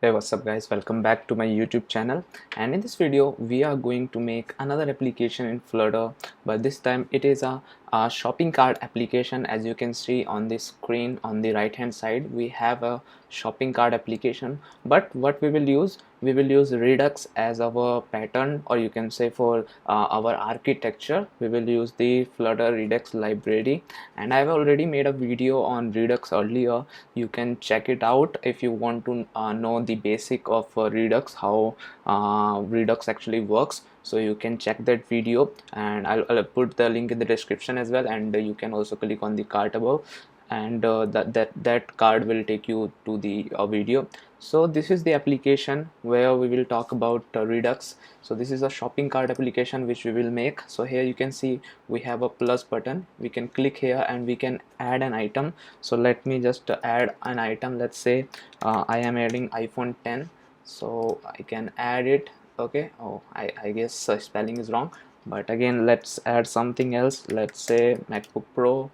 Hey, what's up guys, welcome back to my YouTube channel. And in this video we are going to make another application in Flutter, but this time it is a shopping cart application. As you can see on the screen on the right hand side, we have a shopping cart application, but what we will use Redux as our pattern, or you can say for our architecture we will use the Flutter Redux library. And I've already made a video on Redux earlier. You can check it out if you want to know the basic of Redux, how Redux actually works. So you can check that video, and I'll put the link in the description as well, and you can also click on the card above, and that card will take you to the video. So this is the application where we will talk about Redux. So this is a shopping cart application which we will make. So here you can see we have a plus button. We can click here and we can add an item. So let me just add an item. Let's say I am adding iPhone 10, so I can add it. Okay, oh, I guess spelling is wrong, but again let's add something else. Let's say MacBook Pro,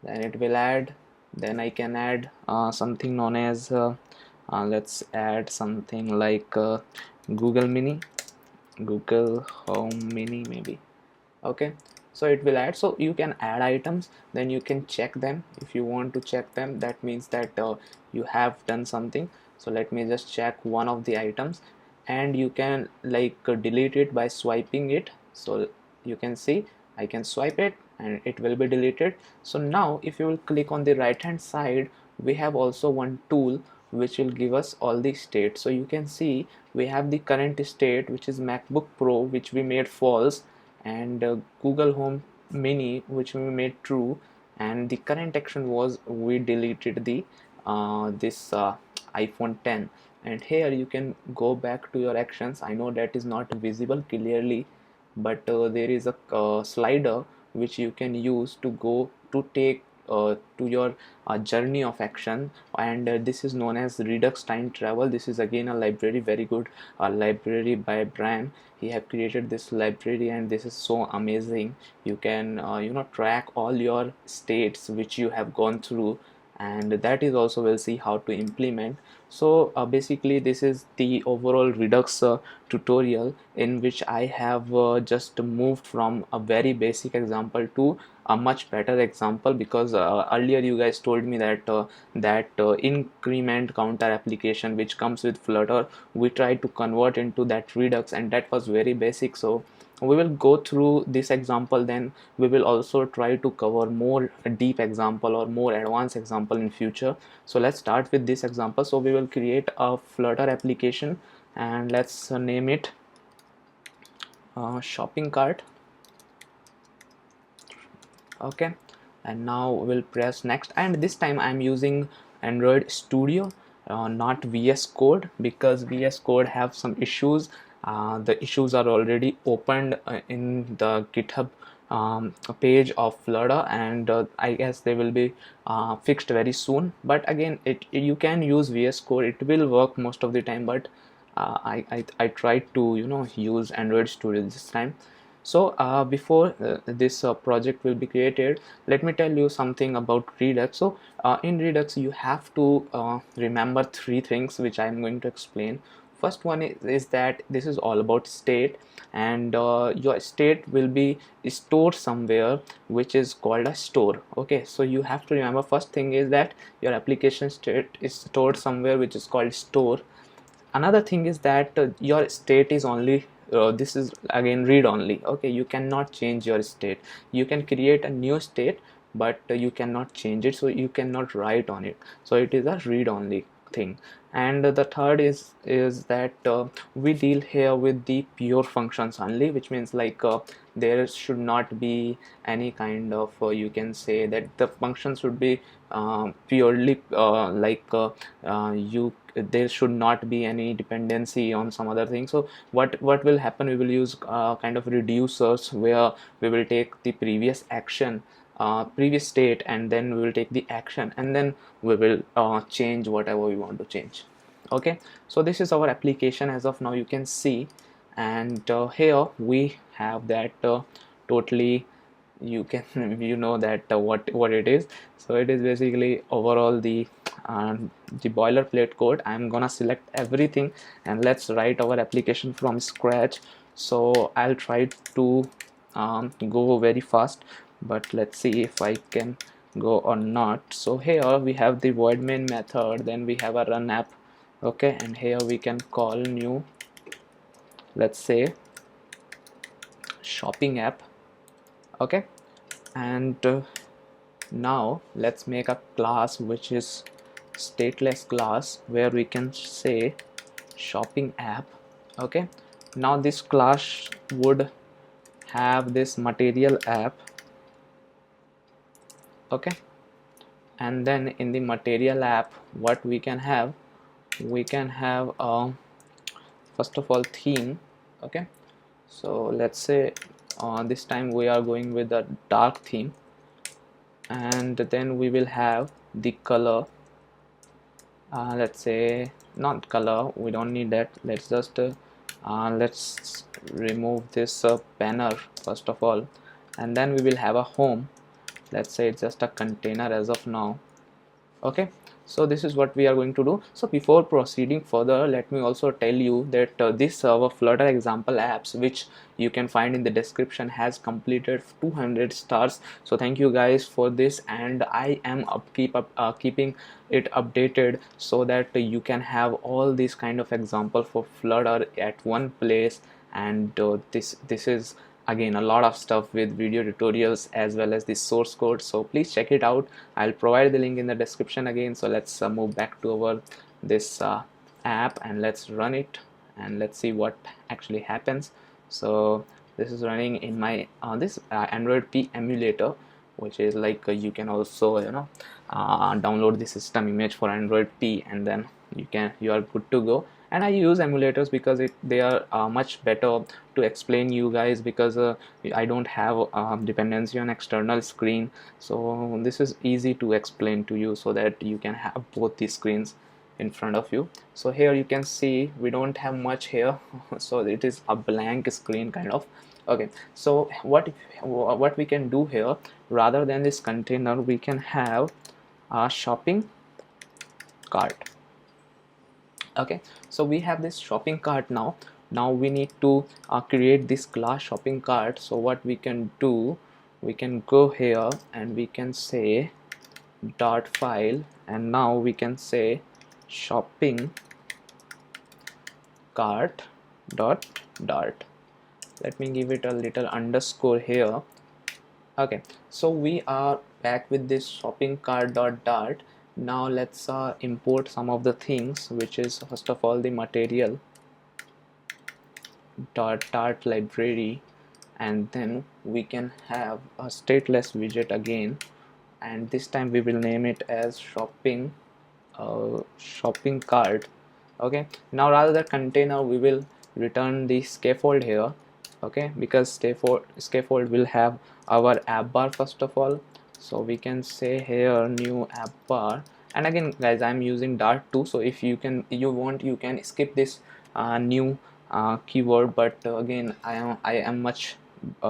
then it will add. Then I can add something known as let's add something like Google Mini, Google Home Mini maybe. Okay, so it will add. So you can add items, then you can check them. If you want to check them, that means that you have done something. So let me just check one of the items, and you can like delete it by swiping it. So you can see I can swipe it and it will be deleted. So now if you will click on the right hand side, we have also one tool which will give us all the state. So you can see we have the current state, which is MacBook Pro, which we made false, and Google Home Mini, which we made true, and the current action was we deleted the this iPhone 10. And here you can go back to your actions. I know that is not visible clearly, but there is a slider which you can use to go to take to your journey of action, and this is known as Redux time travel. This is again a library, very good library by Brian. He have created this library, and this is so amazing. You can track all your states which you have gone through, and that is also we'll see how to implement. So basically this is the overall Redux tutorial, in which I have just moved from a very basic example to a much better example, because earlier you guys told me that increment counter application which comes with Flutter, we tried to convert into that Redux, and that was very basic. So we will go through this example, then we will also try to cover more deep example or more advanced example in future. So let's start with this example. So we will create a Flutter application, and let's name it shopping cart. Okay, and now we'll press next, and this time I'm using Android Studio, not VS Code, because VS Code have some issues. The issues are already opened in the GitHub page of Flutter, and I guess they will be fixed very soon. But again, you can use VS Code, it will work most of the time, but I tried to use Android Studio this time. So before this project will be created, let me tell you something about Redux. So in Redux you have to remember three things which I'm going to explain. First one is that this is all about state, and your state will be stored somewhere, which is called a store. Okay, so you have to remember, first thing is that your application state is stored somewhere which is called store. Another thing is that your state is only this is again read only. Okay, you cannot change your state. You can create a new state, but you cannot change it, so you cannot write on it. So it is a read only thing. And the third is that we deal here with the pure functions only, which means like there should not be any kind of you can say that the function should be purely you there should not be any dependency on some other thing. So what will happen, we will use kind of reducers, where we will take the previous action, previous state, and then we will take the action, and then we will change whatever we want to change. Okay, so this is our application as of now, you can see. And here we have that totally, you can that what it is. So it is basically overall the the boilerplate code. I'm gonna select everything and let's write our application from scratch. So I'll try to go very fast, but let's see if I can go or not. So here we have the void main method, then we have a run app, okay, and here we can call new, let's say, shopping app, okay. And now let's make a class which is stateless class where we can say shopping app, okay. Now this class would have this material app, okay, and then in the material app what we can have, first of all theme, okay. So let's say this time we are going with a dark theme, and then we will have the color, let's say not color, we don't need that. Let's just let's remove this banner first of all, and then we will have a home. Let's say it's just a container as of now, okay. So this is what we are going to do. So before proceeding further, let me also tell you that this server Flutter example apps, which you can find in the description, has completed 200 stars. So thank you guys for this, and I am keeping it updated so that you can have all these kind of example for Flutter at one place. And this is again a lot of stuff with video tutorials as well as the source code, so please check it out. I'll provide the link in the description again. So let's move back to our this app and let's run it and let's see what actually happens. So this is running in my this Android P emulator, which is like you can also download the system image for Android P, and then you are good to go. And I use emulators because they are much better to explain you guys, because I don't have dependency on external screen, so this is easy to explain to you so that you can have both the screens in front of you. So here you can see we don't have much here so it is a blank screen kind of, okay. So what we can do here, rather than this container, we can have a shopping cart, okay. So we have this shopping cart now. Now we need to create this class shopping cart. So what we can do, we can go here and we can say dot file, and now we can say shopping cart dot dart. Let me give it a little underscore here, okay. So we are back with this shopping cart dot dart. Now let's import some of the things, which is first of all the material dot dart library, and then we can have a stateless widget again, and this time we will name it as shopping cart, okay. Now rather than container, we will return the scaffold here, okay, because scaffold will have our app bar first of all. So we can say here new app bar, and again guys, I'm using dart too, so if you want you can skip this new keyword, but again I am much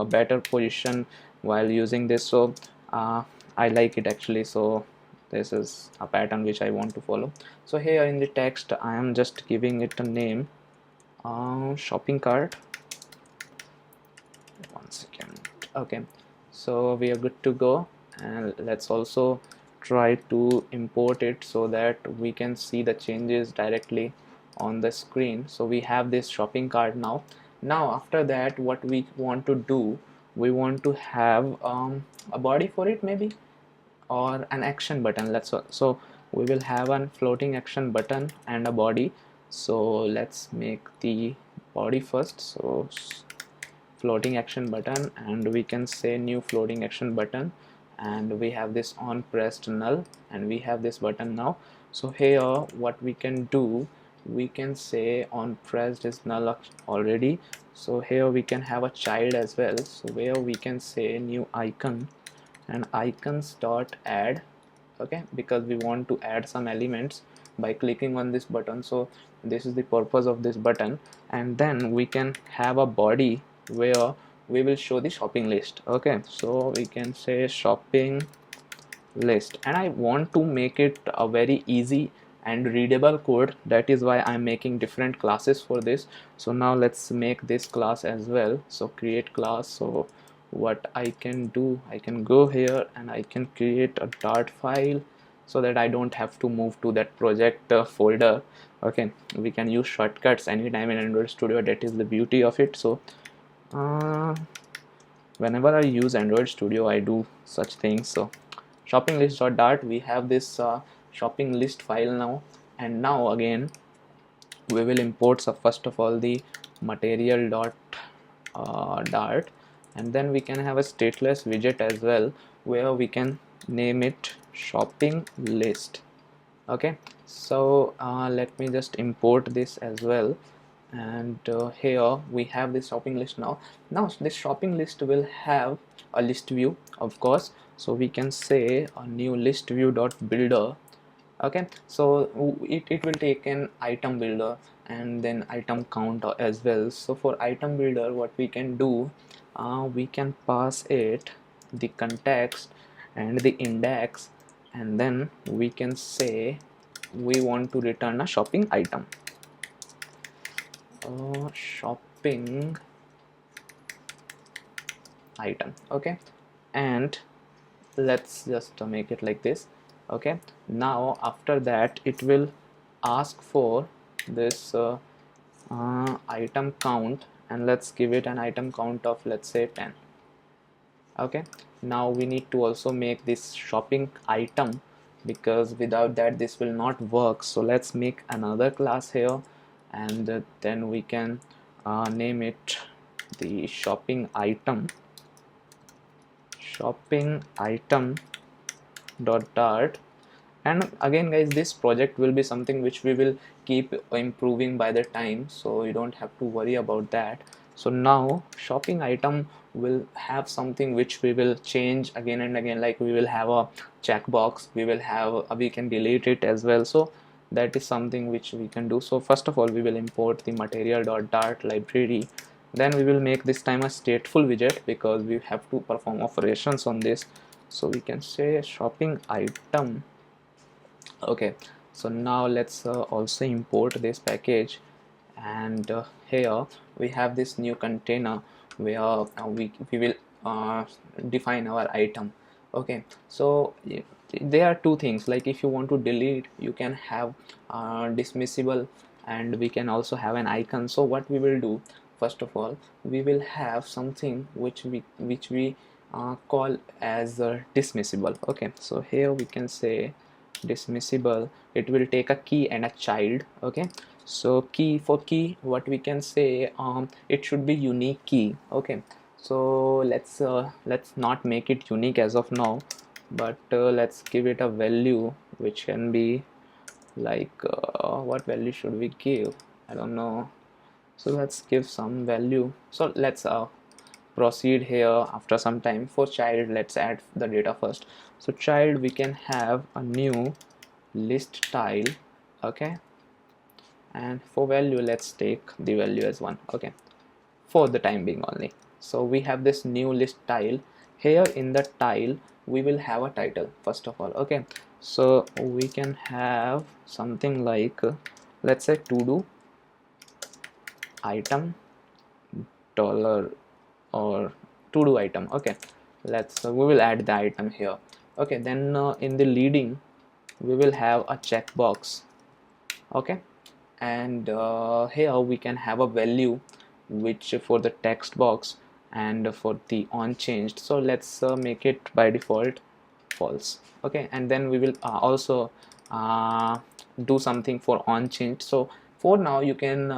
better position while using this, so I like it actually. So this is a pattern which I want to follow. So here in the text I am just giving it a name, shopping cart. One second, okay. So we are good to go, and let's also try to import it so that we can see the changes directly on the screen. So we have this shopping cart now. After that, what we want to do, we want to have a body for it maybe, or an action button. So we will have a floating action button and a body. So let's make the body first. So floating action button, and we can say new floating action button, and we have this on pressed null, and we have this button now. So here what we can do, we can say on pressed is null already. So here we can have a child as well, so where we can say new icon and icons dot add, okay, because we want to add some elements by clicking on this button. So this is the purpose of this button, and then we can have a body where we will show the shopping list, okay. So we can say shopping list, and I want to make it a very easy and readable code. That is why I'm making different classes for this. So now let's make this class as well. So create class. So what I can do, I can go here and I can create a dart file so that I don't have to move to that project folder. Okay, we can use shortcuts anytime in Android Studio. That is the beauty of it. So whenever I use Android Studio, I do such things. So shopping list.dart, we have this shopping list file now, and now again we will import, so first of all, the material.dart, and then we can have a stateless widget as well, where we can name it shopping list. Okay, so let me just import this as well, and here we have this shopping list. Now this shopping list will have a list view, of course. So we can say a new list view dot builder. Okay, so it will take an item builder and then item count as well. So for item builder, what we can do, we can pass it the context and the index, and then we can say we want to return a shopping item. Shopping item. Okay, and let's just make it like this. Okay, now after that it will ask for this item count, and let's give it an item count of, let's say, 10. Okay, now we need to also make this shopping item, because without that this will not work. So let's make another class here, and then we can name it the shopping item dot dart. And again guys, this project will be something which we will keep improving by the time, so you don't have to worry about that. So now shopping item will have something which we will change again and again, like we will have a checkbox, we can delete it as well. So that is something which we can do. So first of all, we will import the material.dart library. Then we will make this time a stateful widget, because we have to perform operations on this. So we can say shopping item. Okay, so now let's also import this package, and here we have this new container where we will define our item. Okay, so there are two things, like if you want to delete, you can have dismissible, and we can also have an icon. So what we will do, first of all, we will have something which we call as dismissible. Okay, so here we can say dismissible. It will take a key and a child. Okay, so key, for key, what we can say, it should be unique key. Okay, so let's not make it unique as of now, but let's give it a value which can be like what value should we give? I don't know. So let's give some value. So let's proceed here. After some time, for child, let's add the data first. So child, we can have a new list tile. Okay, and for value, let's take the value as 1. Okay, for the time being only. So we have this new list tile. Here in the tile we will have a title first of all. Okay, so we can have something like let's say to do item dollar, or to do item. Okay, let's we will add the item here. Okay, then in the leading we will have a checkbox. Okay, and here we can have a value which for the text box and for the on changed. So let's make it by default false. Okay, and then we will also do something for on changed. So for now you can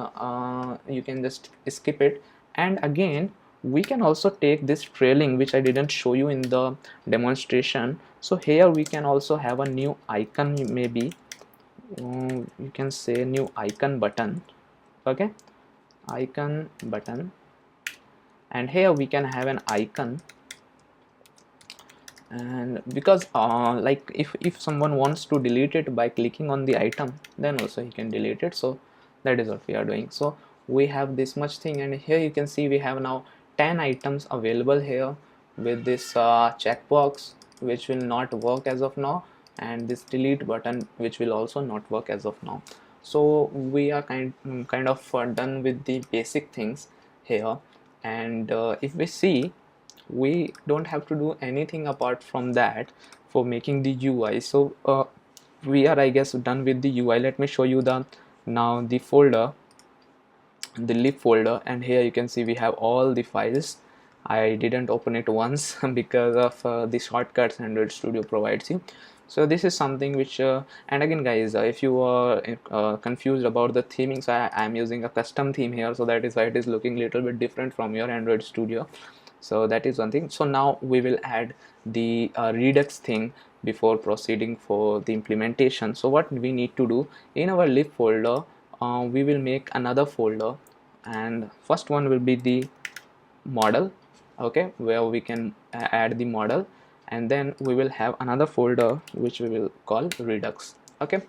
just skip it, and again we can also take this trailing, which I didn't show you in the demonstration. So here we can also have a new icon, maybe you can say new icon button. Okay, icon button, and here we can have an icon. And because like if someone wants to delete it by clicking on the item, then also he can delete it. So that is what we are doing. So we have this much thing, and here you can see we have now 10 items available here with this checkbox which will not work as of now, and this delete button which will also not work as of now. So we are kind of done with the basic things here. And if we see, we don't have to do anything apart from that for making the UI. So we are, I guess, done with the UI. Let me show you the folder, the lib folder, and here you can see we have all the files. I didn't open it once because of the shortcuts Android Studio provides you. So this is something which and again guys, if you are confused about the theming, so I am using a custom theme here, so that is why it is looking a little bit different from your Android Studio. So that is one thing. So now we will add the Redux thing before proceeding for the implementation. So what we need to do, in our lib folder, we will make another folder, and first one will be the model, okay, where we can add the model, and then we will have another folder which we will call Redux. Okay,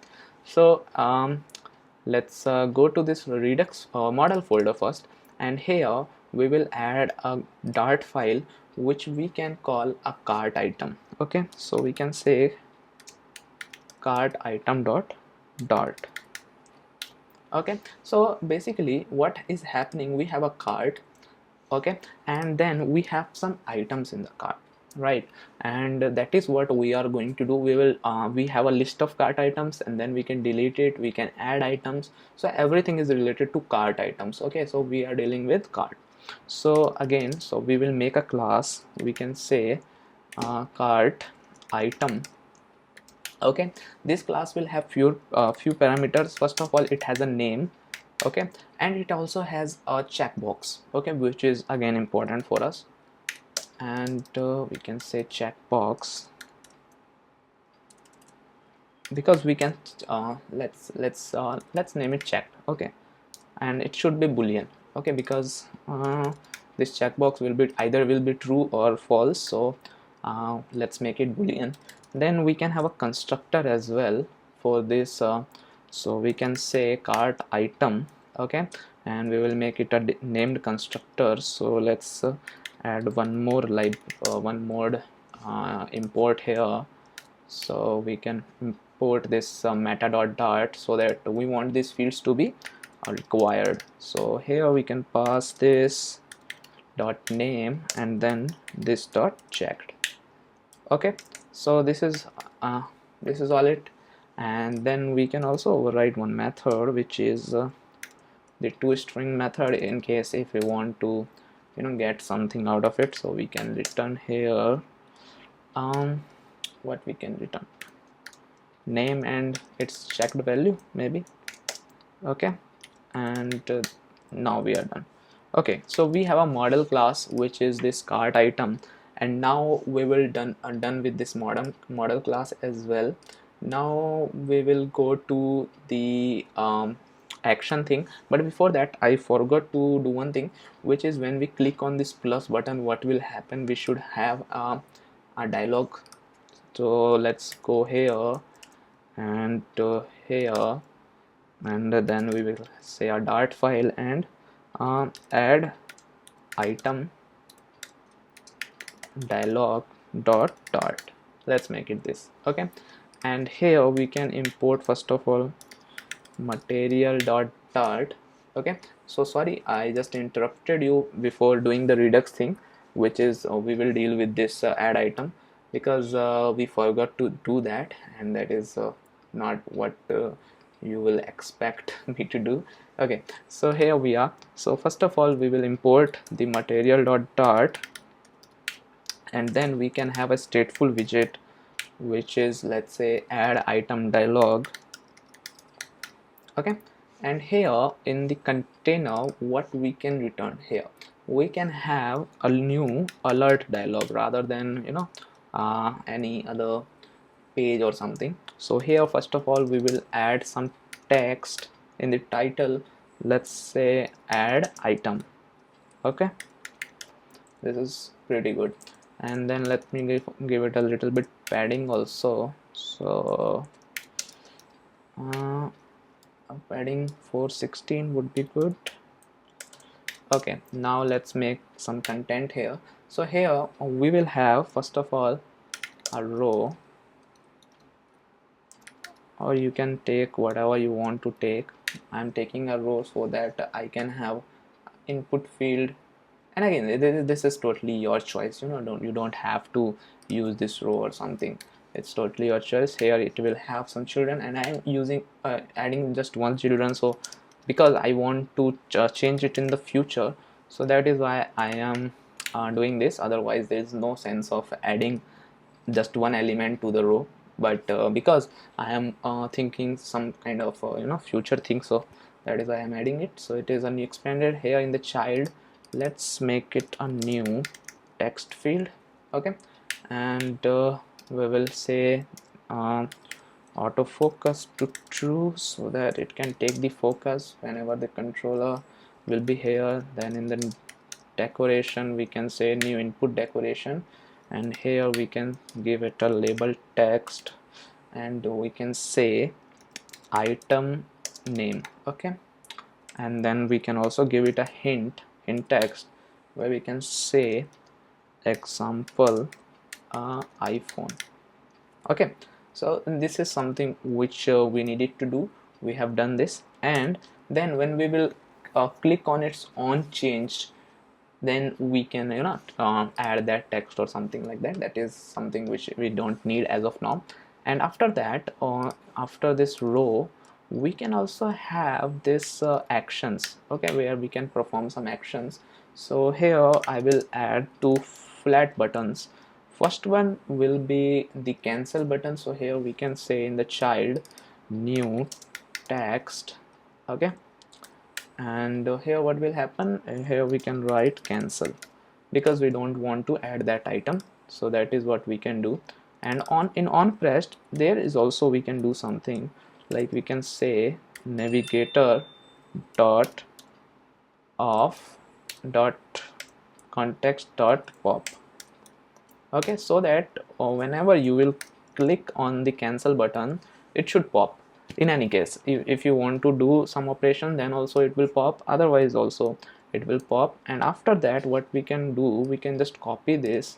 so let's go to this Redux model folder first, and here we will add a Dart file which we can call a cart item. Okay, so we can say cart item dot Dart. Okay, so basically what is happening, we have a cart, okay, and then we have some items in the cart, right? And that is what we are going to do. We have a list of cart items, and then we can delete it, we can add items, so everything is related to cart items. Okay, so we are dealing with cart. So again, so we will make a class, we can say cart item. Okay, this class will have few parameters. First of all, it has a name, okay, and it also has a checkbox, okay, which is again important for us. And we can say checkbox because we can let's name it checked, okay, and it should be boolean, okay, because this checkbox will be either true or false. So let's make it boolean. Then we can have a constructor as well for this, so we can say cart item, okay, and we will make it a named constructor. So let's add one more import here. So we can import this meta.dart, so that we want these fields to be required. So here we can pass this dot name and then this dot checked. Okay, so this is all it. And then we can also override one method, which is the toString method, in case if we want to get something out of it. So we can return here what we can return, name and its checked value maybe. Okay, and now we are done. Okay, so we have a model class which is this cart item, and now we will done with this model class as well. Now we will go to the action thing, but before that I forgot to do one thing, which is when we click on this plus button, what will happen, we should have a dialog. So let's go here and here, and then we will say a Dart file and add item dialog dot Dart. Let's make it this. Okay, and here we can import first of all material dot Dart. Okay, so sorry, I just interrupted you before doing the Redux thing, which is we will deal with this add item, because we forgot to do that, and that is not what you will expect me to do. Okay, so here we are. So first of all, we will import the material.dart, and then we can have a stateful widget, which is, let's say, add item dialog. Okay, and here in the container, what we can return here, we can have a new alert dialog rather than any other page or something. So here first of all we will add some text in the title. Let's say add item. Okay, this is pretty good. And then let me give it a little bit padding also. So padding 416 would be good. Okay, now let's make some content here. So here we will have first of all a row, or you can take whatever you want to take. I'm taking a row so that I can have input field, and again this is totally your choice, you don't have to use this row or something. It's totally your choice. Here it will have some children, and I'm using adding just one children, so because I want to change it in the future, so that is why I am doing this. Otherwise there is no sense of adding just one element to the row. But because I am thinking some kind of future thing, so that is why I'm adding it. So it is a new expanded. Here in the child, let's make it a new text field. Okay, and we will say autofocus to true, so that it can take the focus whenever the controller will be here. Then in the decoration we can say new input decoration, and here we can give it a label text, and we can say item name. Okay, and then we can also give it a hint text, where we can say example iPhone. Okay, so this is something which we needed to do. We have done this, and then when we will click on its on change, then we can add that text or something like that. That is something which we don't need as of now. And after that, after this row, we can also have this actions, okay, where we can perform some actions. So here I will add two flat buttons. First one will be the cancel button. So here we can say in the child new text. Okay, and here what will happen, here we can write cancel, because we don't want to add that item. So that is what we can do. And on pressed, there is also we can do something, like we can say navigator dot off dot context dot pop. Okay, so that whenever you will click on the cancel button, it should pop. In any case, if you want to do some operation, then also it will pop, otherwise also it will pop. And after that, what we can do, we can just copy this,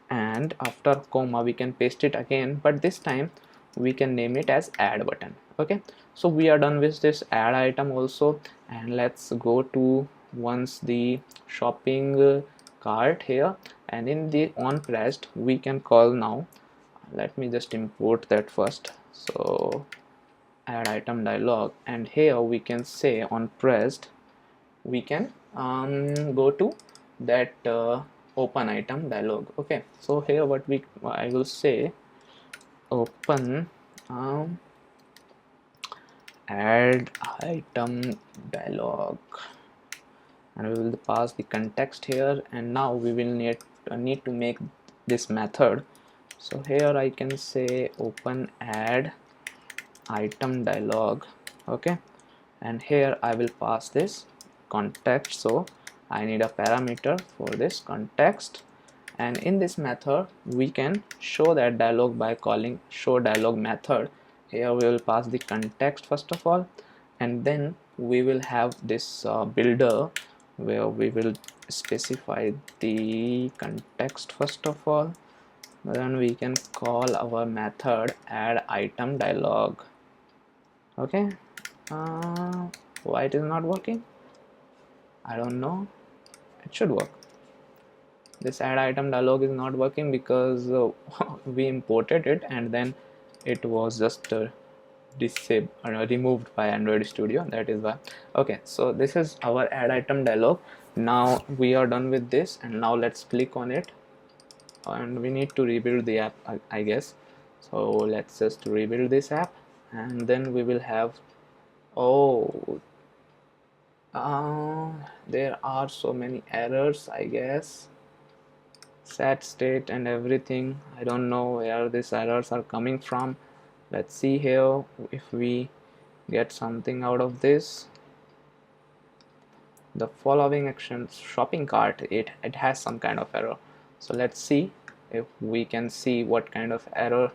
and after comma we can paste it again, but this time we can name it as add button. Okay, so we are done with this add item also. And let's go to once the shopping cart here, and in the on pressed we can call now, let me just import that first. So add item dialog, and here we can say on pressed, we can go to that open item dialog. Okay, so here what I will say open add item dialog, and we will pass the context here. And now we will need to make this method. So here I can say open add item dialog. Okay, and here I will pass this context. So I need a parameter for this context, and in this method we can show that dialog by calling show dialog method. Here we will pass the context first of all, and then we will have this builder, where we will specify the context first of all. Then we can call our method add item dialog. Okay, why it is not working, I don't know. It should work. This add item dialog is not working because we imported it and then it was just removed by Android Studio. That is why. Okay, so this is our add item dialog. Now we are done with this, and now let's click on it, and we need to rebuild the app, I guess. So let's just rebuild this app, and then we will have, oh, there are so many errors, I guess. Set state and everything. I don't know where these errors are coming from. Let's see here if we get something out of this. The following actions shopping cart, it has some kind of error. So let's see if we can see what kind of error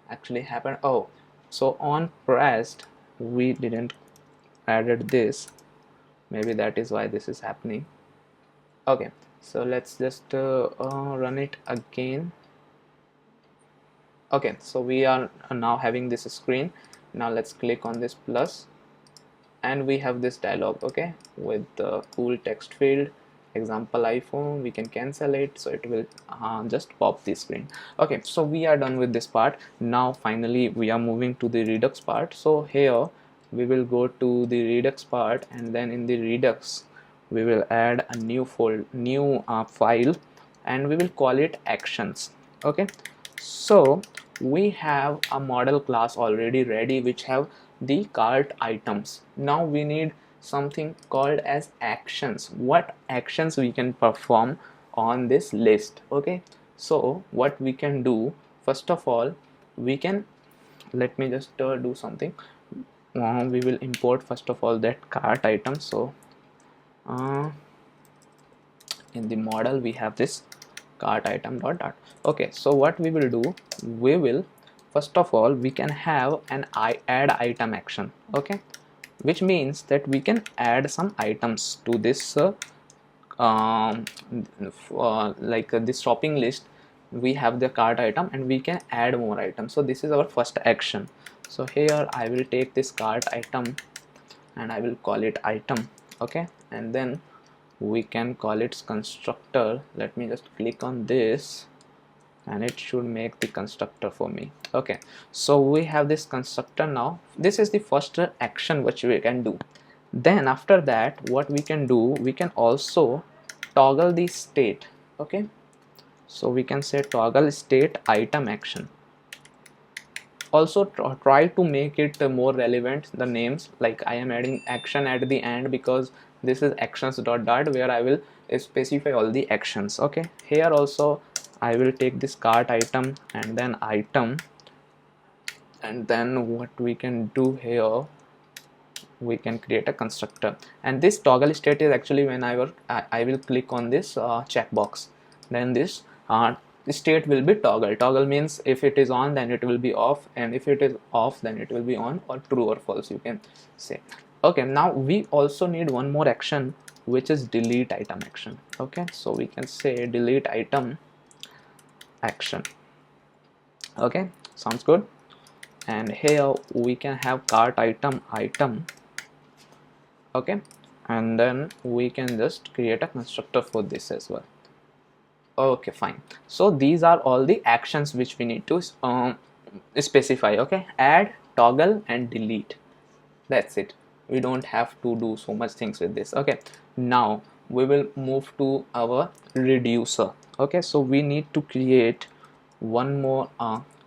actually happened. Oh, so on pressed we didn't added this, maybe that is why this is happening. Okay, so let's just run it again. Okay, so we are now having this screen. Now let's click on this plus, and we have this dialog, okay, with the cool text field, example iPhone. We can cancel it, so it will just pop the screen. Okay, so we are done with this part. Now finally we are moving to the Redux part. So here we will go to the Redux part, and then in the Redux we will add a new file, and we will call it actions. Okay, so we have a model class already ready which have the cart items. Now we need something called as actions. What actions we can perform on this list? Okay, so what we can do, first of all, we can, let me just do something. We will import first of all that cart item. So in the model we have this cart item dot. Okay, so what we will do, we will, first of all, we can have an add item action. Okay, which means that we can add some items to this this shopping list. We have the cart item and we can add more items. So this is our first action. So here I will take this cart item and I will call it item. Okay, and then we can call its constructor. Let me just click on this and it should make the constructor for me. Okay, so we have this constructor. Now this is the first action which we can do. Then after that, what we can do, we can also toggle the state. Okay, so we can say toggle state item action. Also try to make it more relevant, the names. Like I am adding action at the end because this is actions dot where I will specify all the actions. Okay, here also I will take this cart item and then item, and then what we can do here, we can create a constructor. And this toggle state is actually when I will click on this checkbox, then this state will be toggle. Toggle means if it is on then it will be off, and if it is off then it will be on, or true or false you can say. Okay, now we also need one more action which is delete item action. Okay, so we can say delete item action. Okay, sounds good. And here we can have cart item. Okay, and then we can just create a constructor for this as well. Okay, fine. So these are all the actions which we need to specify. Okay, add, toggle and delete. That's it. We don't have to do so much things with this. Okay, now we will move to our reducer. Okay, so we need to create one more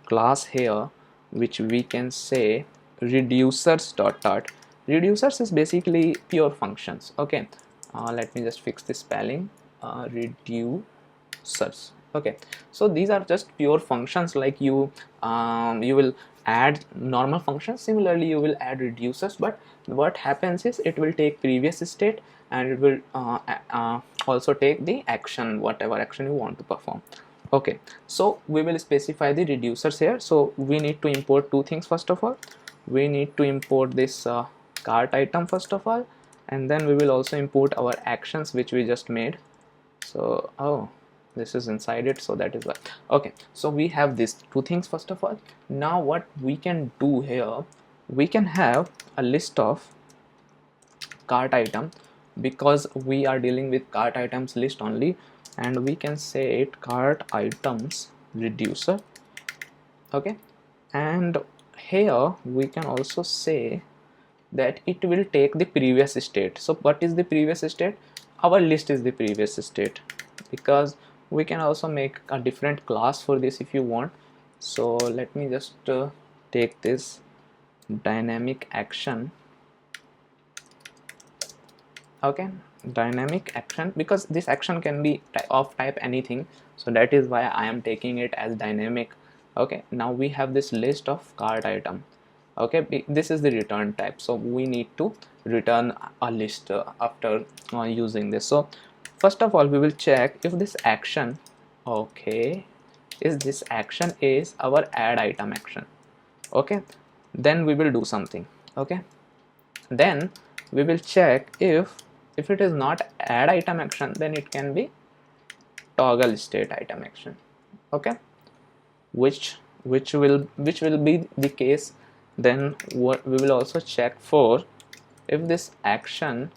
class here which we can say reducers dot. Reducers is basically pure functions. Okay, let me just fix this spelling. Reducers. Okay, so these are just pure functions. Like you will add normal functions, similarly you will add reducers, but what happens is it will take previous state and it will also take the action, whatever action you want to perform. Okay, so we will specify the reducers here. So we need to import two things. First of all, we need to import this cart item first of all, and then we will also import our actions which we just made. So this is inside it, so that is why. Okay, so we have these two things first of all. Now what we can do here, we can have a list of cart item, because we are dealing with cart items list only, and we can say it cart items reducer. Okay, and here we can also say that it will take the previous state. So what is the previous state? Our list is the previous state, because we can also make a different class for this if you want. So let me just take this dynamic action. Okay, dynamic action, because this action can be of type anything, so that is why I am taking it as dynamic. Okay, now we have this list of cart item. Okay, this is the return type, so we need to return a list after using this. So first of all, we will check if this action, okay, is this action is our add item action. Okay, then we will do something. Okay, then we will check if it is not add item action, then it can be toggle state item action. Okay, which which will be the case, then what we will also check for if this action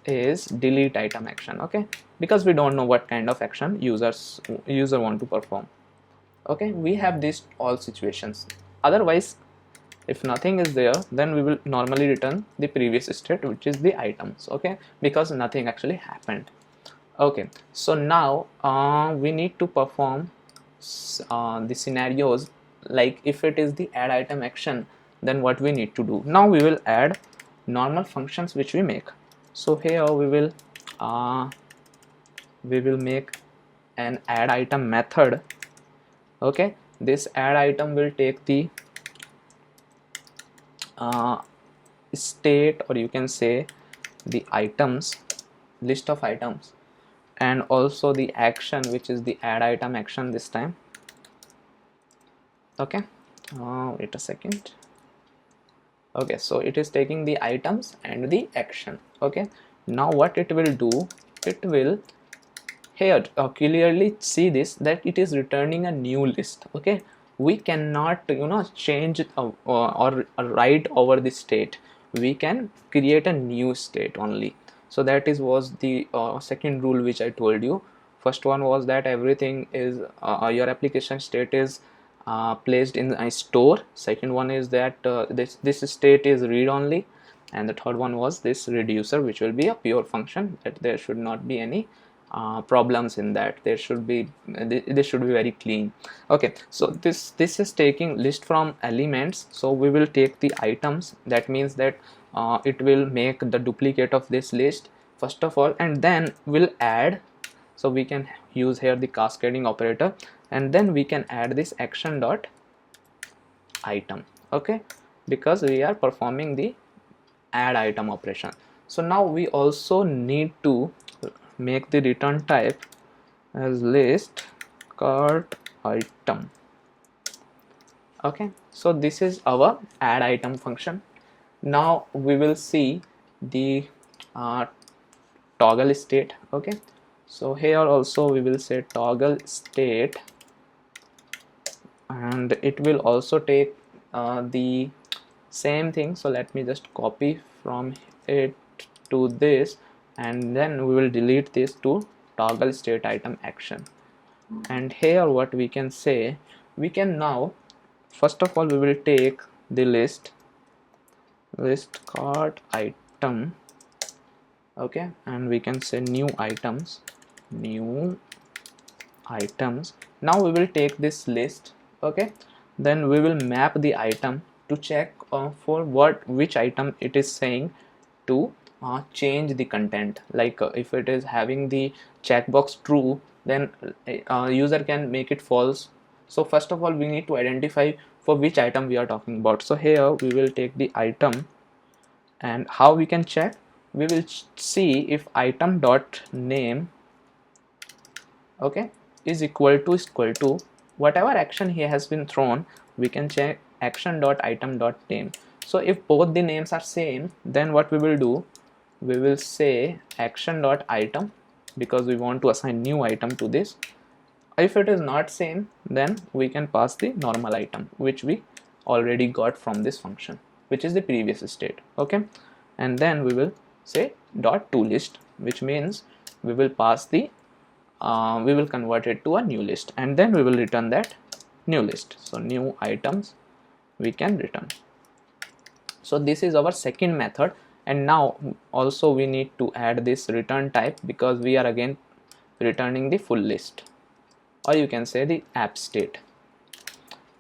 is delete item action. Okay, because we don't know what kind of action user want to perform. Okay, we have these all situations. Otherwise, if nothing is there, then we will normally return the previous state, which is the items. Okay, because nothing actually happened. Okay, so now we need to perform the scenarios, like if it is the add item action, then what we need to do. Now we will add normal functions which we make. So here we will make an add item method. Okay, this add item will take the state, or you can say the items, list of items, and also the action, which is the add item action this time. Okay, wait a second. Okay, so it is taking the items and the action. Okay, now what it will do, it will here clearly see this, that it is returning a new list. Okay, we cannot change or write over the state. We can create a new state only. So that was the second rule which I told you. First one was that everything is your application state is placed in a store. Second one is that this state is read only, and the third one was this reducer, which will be a pure function, that there should not be any problems in that. There should be this should be very clean. Okay, so this is taking list from elements, so we will take the items. That means that it will make the duplicate of this list first of all, and then we'll add. So we can use here the cascading operator, and then we can add this action dot item. Okay, because we are performing the add item operation. So now we also need to make the return type as list cart item. Okay, so this is our add item function. Now we will see the toggle state. Okay, so here also we will say toggle state, and it will also take the same thing. So let me just copy from it to this, and then we will delete this to toggle state item action. And here what we can say, we can now first of all we will take the list cart item. Okay, and we can say new items. Now we will take this list. Okay, then we will map the item to check for which item it is saying to change the content. Like if it is having the checkbox true, then user can make it false. So first of all we need to identify for which item we are talking about. So here we will take the item, and how we can check, we will see if item dot name, okay, is equal to whatever action here has been thrown. We can check action dot item dot name. So if both the names are same, then what we will do, we will say action dot item, because we want to assign new item to this. If it is not same, then we can pass the normal item which we already got from this function, which is the previous state. Okay, and then we will say dot to list, which means we will pass the we will convert it to a new list, and then we will return that new list. So new items we can return. So this is our second method. And now also we need to add this return type, because we are again returning the full list, or you can say the app state.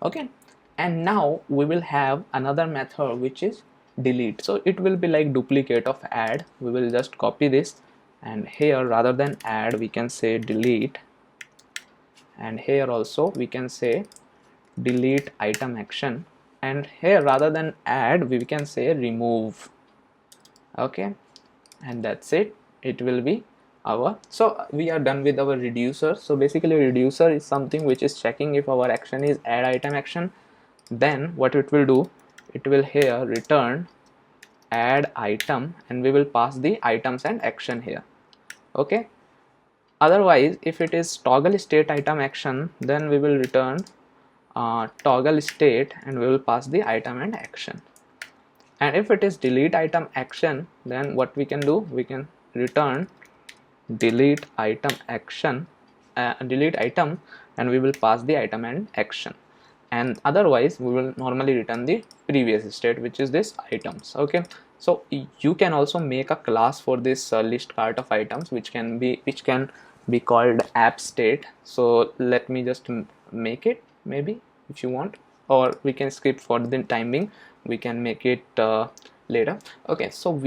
Okay, and now we will have another method which is delete. So it will be like duplicate of add. We will just copy this, and here rather than add we can say delete, and here also we can say delete item action, and here rather than add we can say remove. Okay, and that's it. It will be our, so we are done with our reducer. So basically reducer is something which is checking if our action is add item action. Then what it will do, it will here return add item, and we will pass the items and action here. Okay, otherwise if it is toggle state item action, then we will return toggle state, and we will pass the item and action. And if it is delete item action, then what we can do, we can return delete item action, delete item, and we will pass the item and action. And otherwise we will normally return the previous state, which is this items. Okay, so you can also make a class for this list cart of items, which can be called app state. So let me just make it, maybe, if you want, or we can skip for the time being, we can make it later. Okay, so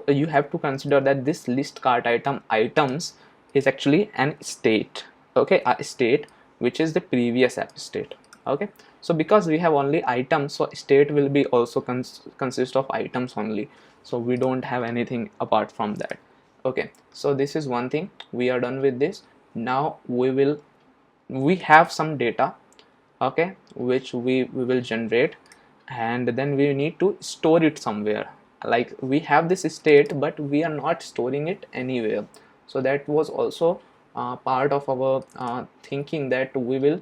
you have to consider that this list cart items is actually an state. Okay, a state which is the previous app state. Okay, so because we have only items, so state will be also consist of items only, so we don't have anything apart from that. Okay, so this is one thing, we are done with this. Now we have some data, okay, which we will generate, and then we need to store it somewhere. Like we have this state, but we are not storing it anywhere. So that was also part of our thinking, that we will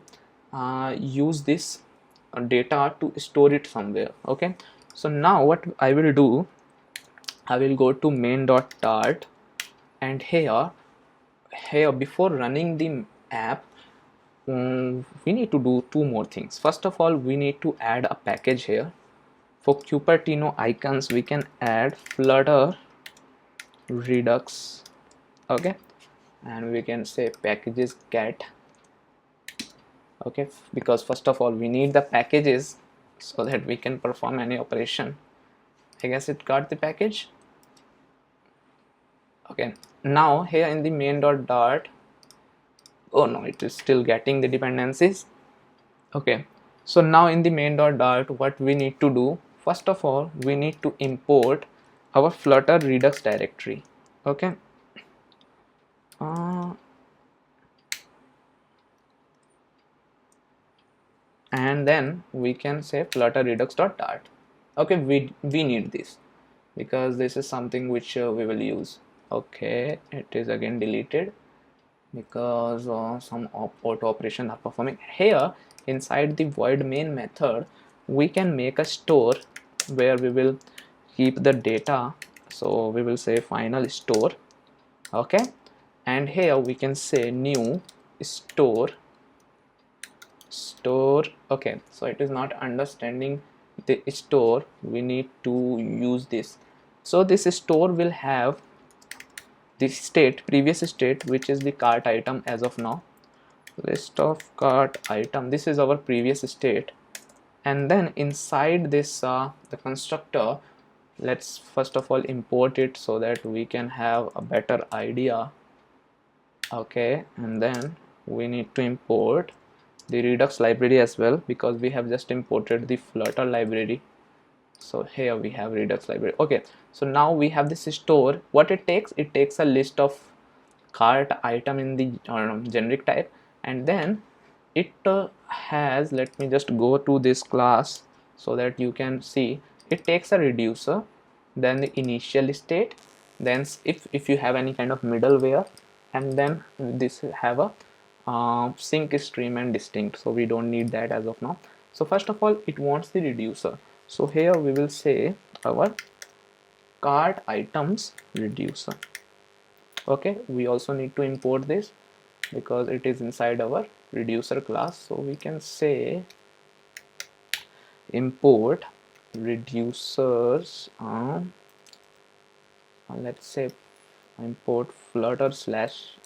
use this data to store it somewhere. Okay, so now what I will do, I will go to main.dart, and here before running the app, we need to do two more things. First of all, we need to add a package here. For Cupertino icons, we can add Flutter Redux. Okay, and we can say packages get. Okay, because first of all we need the packages so that we can perform any operation. I guess it got the package. Okay, now here in the main.dart, oh no, it is still getting the dependencies. Okay, so now in the main.dart, what we need to do, first of all we need to import our Flutter Redux directory. Okay, and then we can say Flutter Redux.dart. Okay, we need this because this is something which we will use. Okay, it is again deleted because some auto operation are performing. Here inside the void main method, we can make a store where we will keep the data. So we will say final store. Okay, and here we can say new store. Okay, so it is not understanding the store, we need to use this. So this store will have the state, previous state, which is the cart item as of now, list of cart item, this is our previous state. And then inside this the constructor, let's first of all import it so that we can have a better idea. Okay, and then we need to import the Redux library as well, because we have just imported the Flutter library. So here we have Redux library. Okay, so now we have this store. What it takes a list of cart item in the generic type, and then it has, let me just go to this class so that you can see, it takes a reducer, then the initial state, then if you have any kind of middleware, and then this have a sync stream and distinct, so we don't need that as of now. So first of all it wants the reducer, so here we will say our cart items reducer. Okay, we also need to import this because it is inside our reducer class, so we can say import reducers, let's say import flutter slash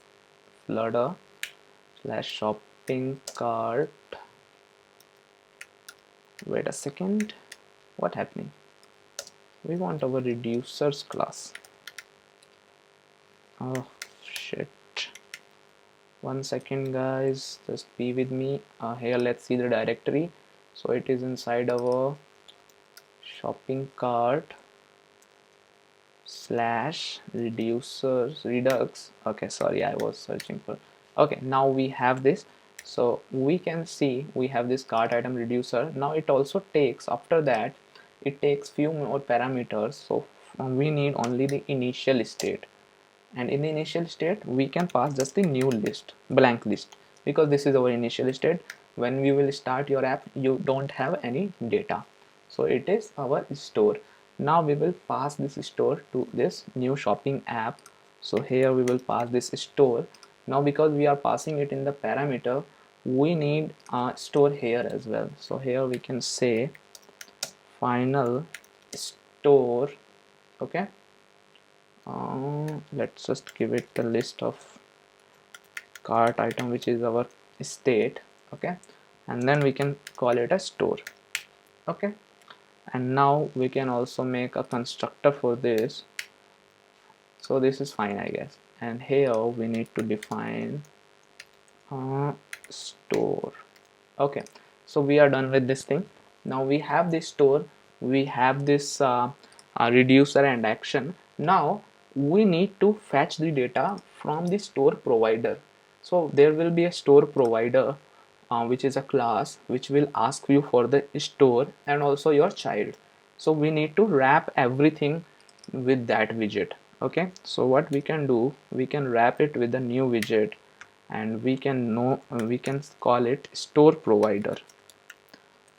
shopping cart. Wait a second, what happening? We want our reducers class. Oh shit, one second guys, just be with me. Here let's see the directory. So it is inside our shopping cart slash reducers redux. Okay, sorry, I was searching for. Okay, now we have this, so we can see we have this cart item reducer. Now it also takes, after that it takes few more parameters, so we need only the initial state, and in the initial state we can pass just the new list, blank list, because this is our initial state. when we will start your app, you don't have any data, so it is our store. Now we will pass this store to this new shopping app. So here we will pass this store. Now because we are passing it in the parameter, we need a store here as well. So here we can say final store. Okay, let's just give it a list of cart item, which is our state. Okay, and then we can call it a store. Okay, and now we can also make a constructor for this. So this is fine, I guess. And here we need to define store. Okay, so we are done with this thing. Now we have this store, we have this reducer and action. Now we need to fetch the data from the store provider. So there will be a store provider, which is a class which will ask you for the store and also your child. So we need to wrap everything with that widget. Okay, so what we can do, we can wrap it with a new widget, and we can call it store provider.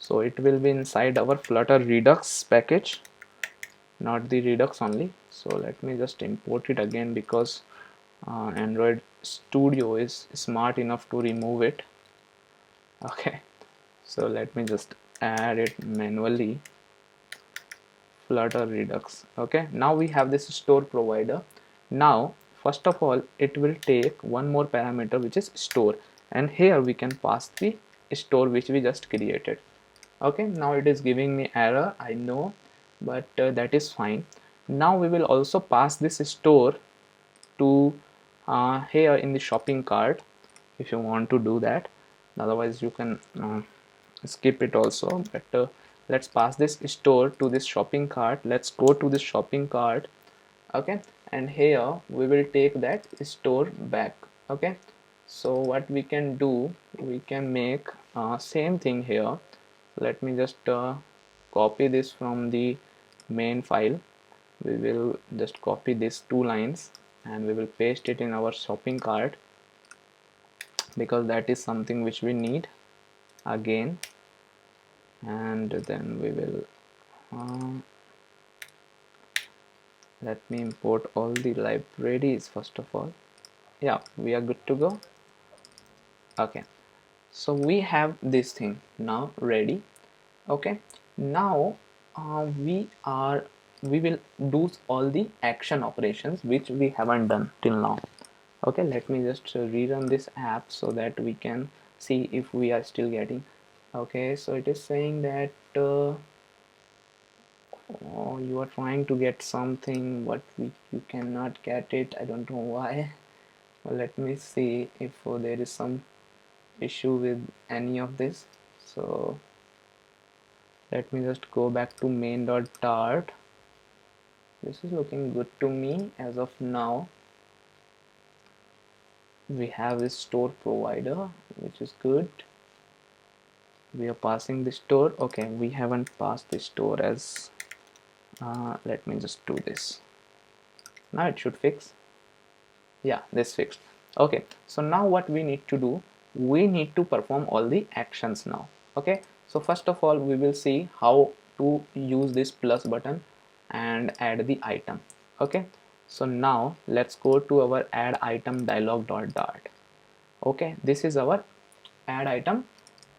So it will be inside our Flutter Redux package, not the Redux only. So let me just import it again, because Android Studio is smart enough to remove it. Okay, so let me just add it manually, Flutter Redux. Okay, now we have this store provider. Now first of all, it will take one more parameter, which is store, and here we can pass the store which we just created. Okay, now it is giving me error, I know, but that is fine. Now we will also pass this store to here in the shopping cart, if you want to do that. Otherwise you can skip it also, but let's pass this store to this shopping cart. Let's go to this shopping cart. Okay, and here we will take that store back. Okay, so what we can do, we can make same thing here. Let me just copy this from the main file. We will just copy these two lines and we will paste it in our shopping cart, because that is something which we need again. And then we will let me import all the libraries first of all. Yeah, we are good to go. Okay, so we have this thing now ready. Okay, now we will do all the action operations which we haven't done till now. Okay, let me just rerun this app so that we can see if we are still getting. Okay, so it is saying that you are trying to get something, but you cannot get it. I don't know why. Well, let me see if there is some issue with any of this. So let me just go back to main.dart. This is looking good to me as of now. We have this store provider, which is good. We are passing the store. Okay, we haven't passed the store as let me just do this. Now it should fix. Yeah, this fixed. Okay, so now what we need to do, we need to perform all the actions now. Okay, so first of all, we will see how to use this plus button and add the item. Okay, so now let's go to our add item dialog.dart. Okay, this is our add item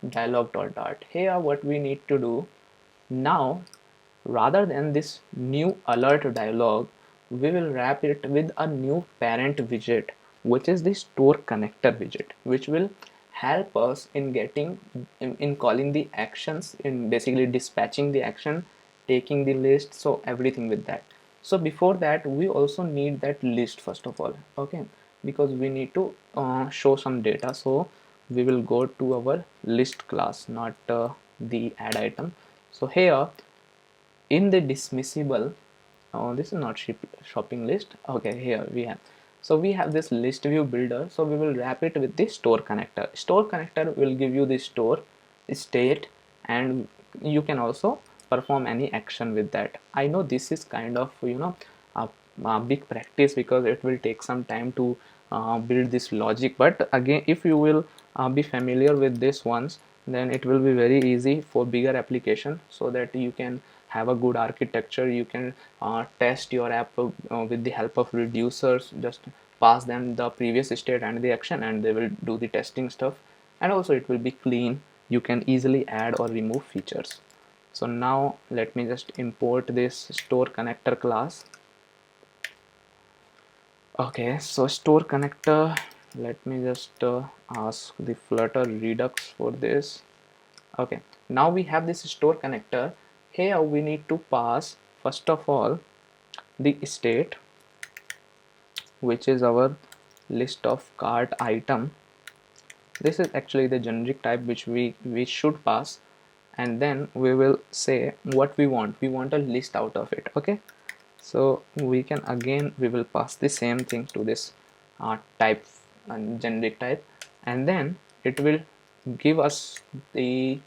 dialog.dart. Here what we need to do now, rather than this new alert dialog, we will wrap it with a new parent widget, which is the store connector widget, which will help us in getting in calling the actions, in basically dispatching the action, taking the list, so everything with that. So before that, we also need that list first of all. Okay, because we need to show some data. So we will go to our list class, not the add item. So here in the dismissible, this is not shopping list. Okay, here we have, so we have this list view builder. So we will wrap it with the store connector. Store connector will give you the store state, and you can also perform any action with that. I know this is kind of, you know, a big practice, because it will take some time to build this logic, but again, if you will be familiar with this once, then it will be very easy for bigger application, so that you can have a good architecture. You can test your app with the help of reducers. Just pass them the previous state and the action, and they will do the testing stuff, and also it will be clean. You can easily add or remove features. So now let me just import this store connector class. Okay, so store connector, let me just ask the Flutter Redux for this. Okay, now we have this store connector. Here we need to pass first of all the state, which is our list of cart item. This is actually the generic type which we should pass, and then we will say what we want. We want a list out of it. Okay, so we can again we will pass the same thing to this type and generic type, and then it will give us the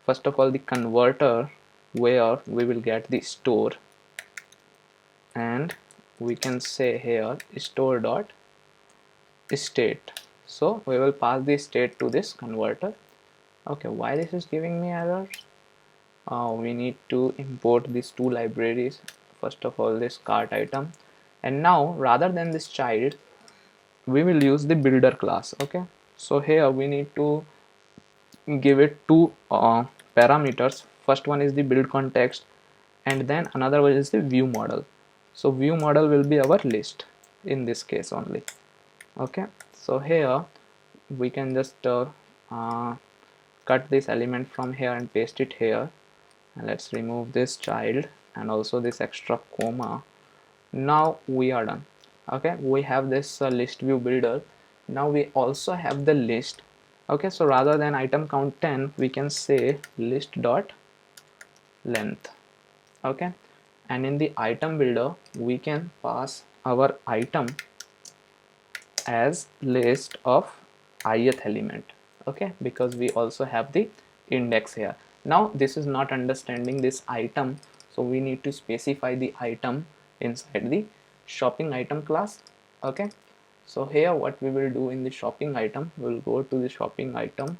first of all the converter where we will get the store, and we can say here store dot state. So we will pass the state to this converter. Okay, why this is giving me errors? We need to import these two libraries. First of all, this cart item, and now rather than this child, we will use the builder class. Okay, so here we need to give it two parameters. First one is the build context, and then another one is the view model. So view model will be our list in this case only. Okay, so here we can just cut this element from here and paste it here, and let's remove this child and also this extra comma. Now we are done. Okay, we have this list view builder. Now we also have the list. Okay, so rather than item count 10, we can say list dot length. Okay, and in the item builder we can pass our item as list of ith element. Okay, because we also have the index here. Now this is not understanding this item, so we need to specify the item inside the shopping item class. Okay, so here what we will do in the shopping item, we'll go to the shopping item.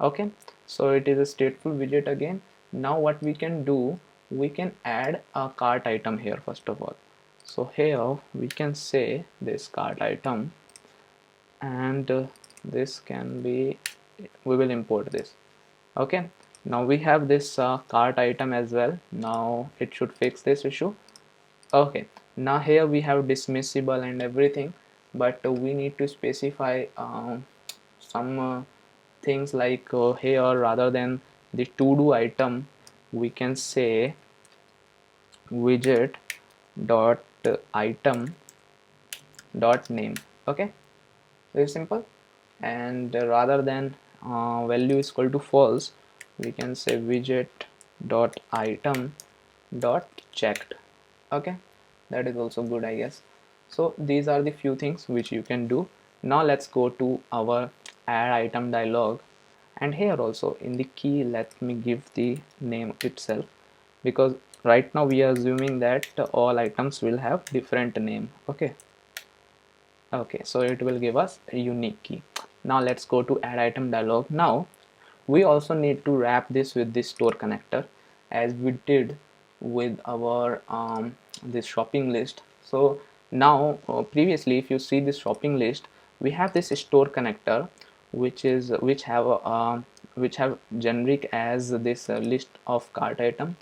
Okay, so it is a stateful widget again. Now what we can do, we can add a cart item here first of all. So here we can say this cart item, and this can be, we will import this. Okay, now we have this cart item as well. Now it should fix this issue. Okay, now here we have dismissible and everything, but we need to specify some things like here rather than the to do item, we can say widget dot item dot name. Okay, very simple. And rather than value is equal to false, we can say widget dot item dot checked. Okay, that is also good, I guess. So these are the few things which you can do. Now let's go to our add item dialog, and here also in the key let me give the name itself, because right now we are assuming that all items will have different name. Okay, so it will give us a unique key. Now let's go to add item dialog. Now we also need to wrap this with this store connector, as we did with our this shopping list. So now previously, if you see this shopping list, we have this store connector which have generic as this list of cart item,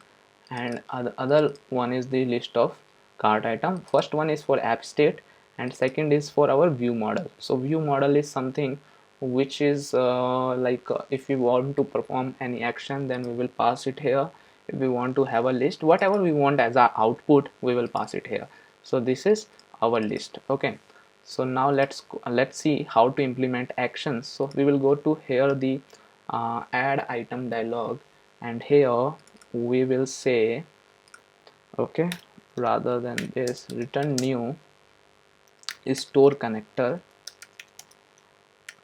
and other one is the list of cart item. First one is for app state, and second is for our view model. So view model is something which is if we want to perform any action, then we will pass it here. If we want to have a list, whatever we want as our output, we will pass it here. So this is our list. Okay, so now let's see how to implement actions. So we will go to here the add item dialog, and here we will say, okay, rather than this, return new store connector.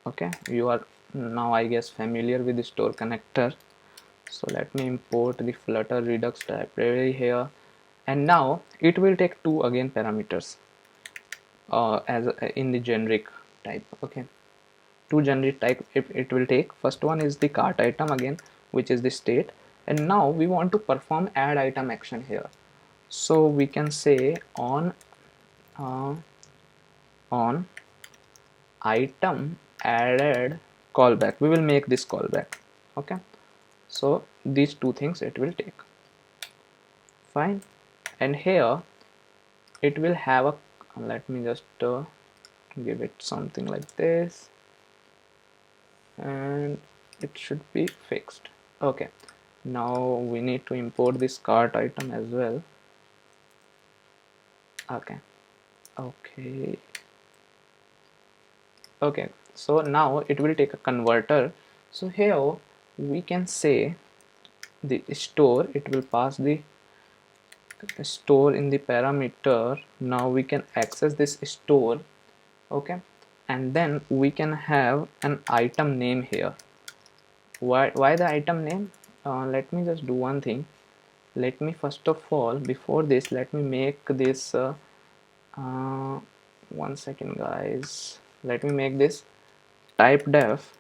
Okay, you are now I guess familiar with the store connector. So let me import the Flutter Redux library here, and now it will take two again parameters as in the generic type. Okay, two generic type it will take. First one is the cart item again, which is the state, and now we want to perform add item action here. So we can say on item added callback, we will make this callback. Okay, so these two things it will take. Fine. And here it will have a, let me just give it something like this, and it should be fixed. Okay, now we need to import this cart item as well. Okay, okay, okay, so now it will take a converter. So here we can say the store, it will pass the store in the parameter. Now we can access this store. Okay, and then we can have an item name here. Why the item name? Let me just do one thing. Let me first of all, before this, let me make this uh, 1 second guys, let me make this type def,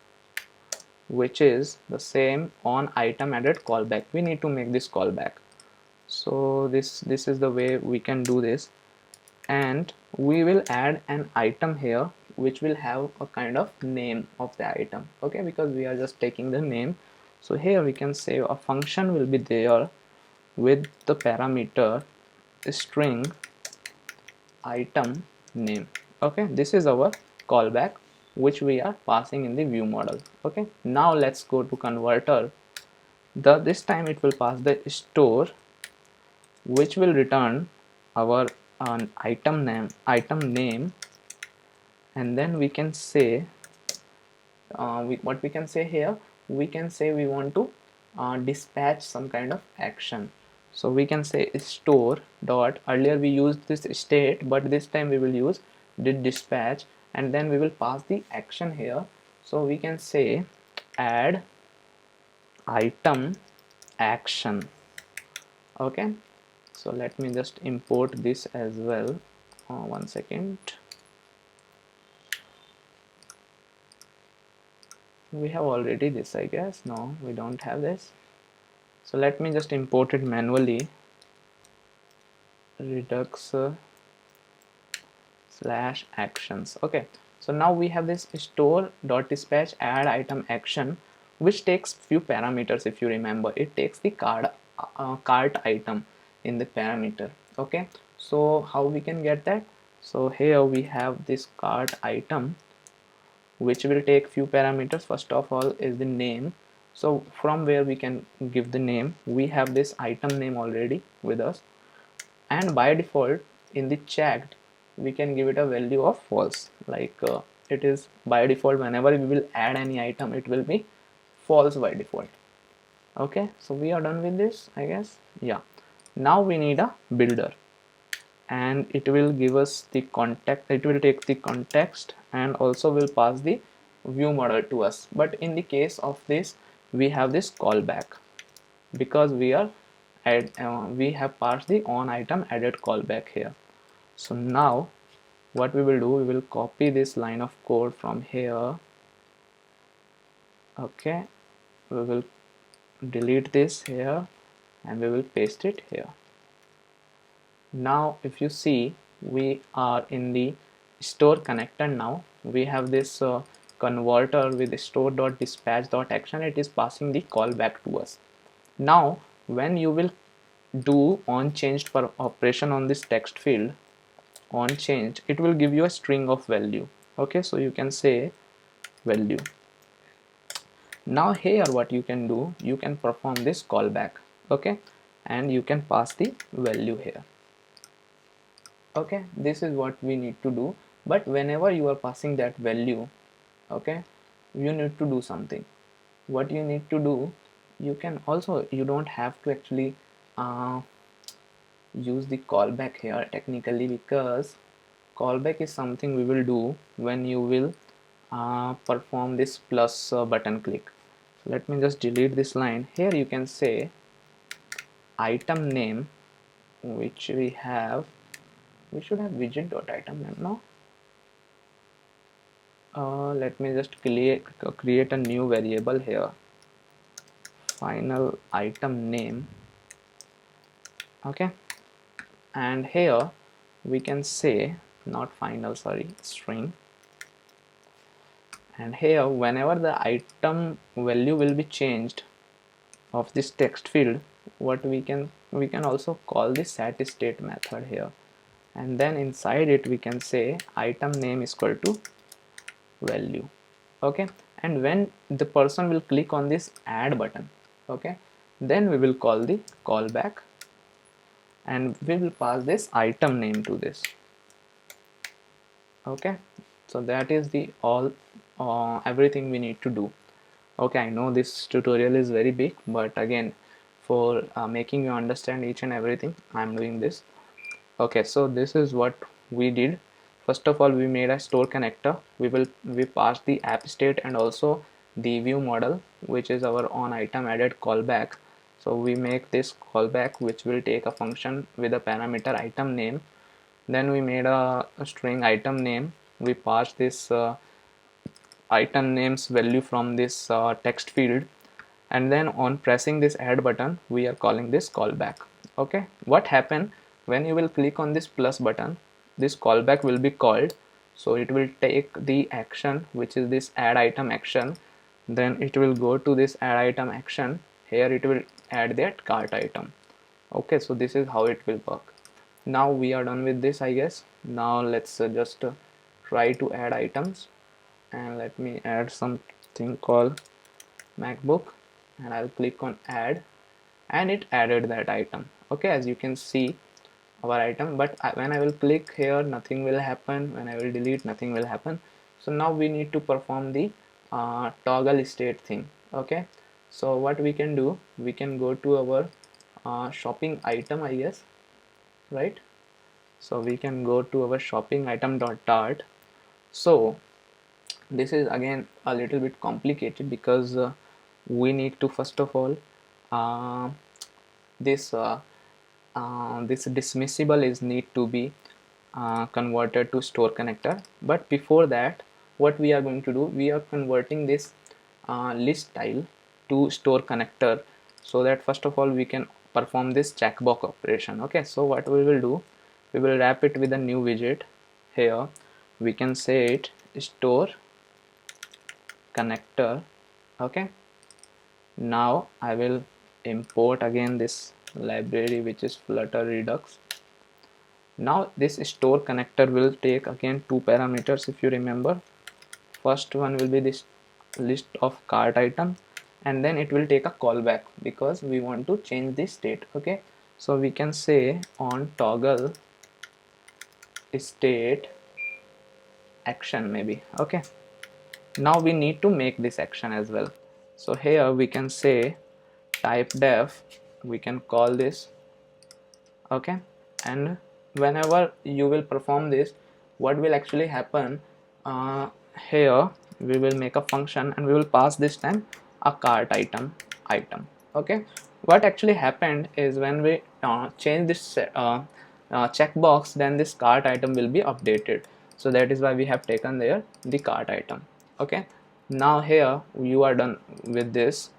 which is the same on item added callback. We need to make this callback. So this is the way we can do this, and we will add an item here which will have a kind of name of the item. Okay, because we are just taking the name. So here we can say a function will be there with the parameter string item name. Okay, this is our callback which we are passing in the view model. Okay, now let's go to converter. This time it will pass the store, which will return our item name, and then we can say what we can say here, we can say we want to dispatch some kind of action. So we can say store dot, earlier we used this state, but this time we will use the dispatch, and then we will pass the action here. So we can say add item action. Okay, so let me just import this as well. 1 second. We have already this, I guess. No, we don't have this. So let me just import it manually. Redux slash actions. Okay, so now we have this store dot dispatch add item action, which takes few parameters. If you remember, it takes the cart item in the parameter. Okay, so how we can get that? So here we have this cart item which will take few parameters. First of all is the name. So from where we can give the name, we have this item name already with us, and by default in the checked we can give it a value of false. Like it is by default, whenever we will add any item it will be false by default. Okay, so we are done with this, I guess. Yeah, now we need a builder, and it will give us the context. It will take the context and also will pass the view model to us. But in the case of this, we have this callback because we have passed the on item added callback here. So now what we will do, we will copy this line of code from here. Okay, we will delete this here and we will paste it here. Now if you see, we are in the store connector. Now we have this converter with store.dispatch.action. It is passing the callback to us. Now when you will do on changed per operation on this text field, on change, it will give you a string of value. Okay, so you can say value. Now here what you can do, you can perform this callback. Okay, and you can pass the value here. Okay, this is what we need to do. But whenever you are passing that value, okay, you need to do something. What you need to do, you can also, you don't have to actually use the callback here technically, because callback is something we will do when you will perform this plus button click. So let me just delete this line. Here you can say item name, which we have, we should have widget.item name. No, let me just create a new variable here, final item name. Okay, and here we can say, not final, sorry, string, and here whenever the item value will be changed of this text field, what we can also call the setState method here, and then inside it we can say item name is equal to value. Okay, and when the person will click on this add button, okay, then we will call the callback and we will pass this item name to this. Okay, so that is the all everything we need to do. Okay, I know this tutorial is very big, but again, for making you understand each and everything, I'm doing this. Okay, so this is what we did. First of all, we made a store connector. We passed the app state and also the view model, which is our on item added callback. So we make this callback, which will take a function with a parameter item name. Then we made a string item name. We passed this item names value from this text field, and then on pressing this add button we are calling this callback. Okay, what happened when you will click on this plus button, this callback will be called, so it will take the action which is this add item action, then it will go to this add item action, here it will add that cart item. Okay, so this is how it will work. Now we are done with this, I guess. Now let's just try to add items, and let me add something called MacBook, and I'll click on add, and it added that item. Okay, as you can see our item, but when I will click here nothing will happen, when I will delete nothing will happen. So now we need to perform the toggle state thing. Okay, so what we can do, we can go to our shopping item, I guess, right? So we can go to our shopping item dart. So this is again a little bit complicated because we need to first of all this this dismissible is need to be converted to store connector. But before that, what we are going to do, we are converting this list style to store connector, so that first of all we can perform this checkbox operation. Okay, so what we will do, we will wrap it with a new widget. Here we can say it store connector. Okay, now I will import again this library which is Flutter Redux. Now this store connector will take again two parameters, if you remember. First one will be this list of cart item, and then it will take a callback because we want to change the state. Okay, so we can say on toggle state action maybe. Okay, now we need to make this action as well. So here we can say type def, we can call this. Okay, and whenever you will perform this, what will actually happen, here we will make a function and we will pass this time a cart item. Okay, what actually happened is when we change this checkbox, then this cart item will be updated, so that is why we have taken there the cart item. Okay, now here you are done with this.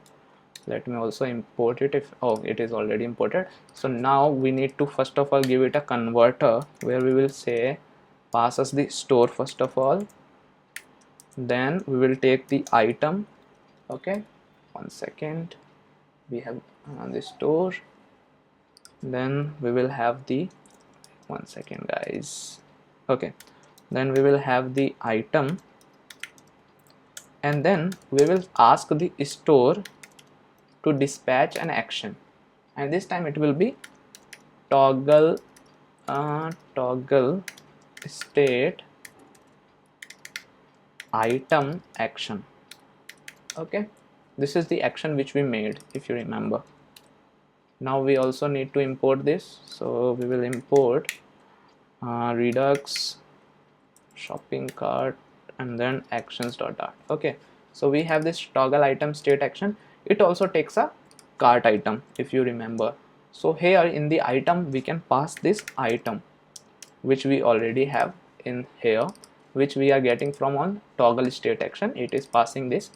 Let me also import it. If it is already imported. So now we need to first of all give it a converter where we will say pass us the store first of all, then we will take the item. Okay, 1 second, we have the store, then we will have the 1 second guys. Okay, then we will have the item, and then we will ask the store to dispatch an action, and this time it will be toggle state item action. Okay, this is the action which we made, if you remember. Now we also need to import this, so we will import redux shopping cart and then actions.dart. Okay, so we have this toggle item state action. It also takes a cart item, if you remember. So here in the item we can pass this item which we already have in here, which we are getting from on toggle state action. It is passing this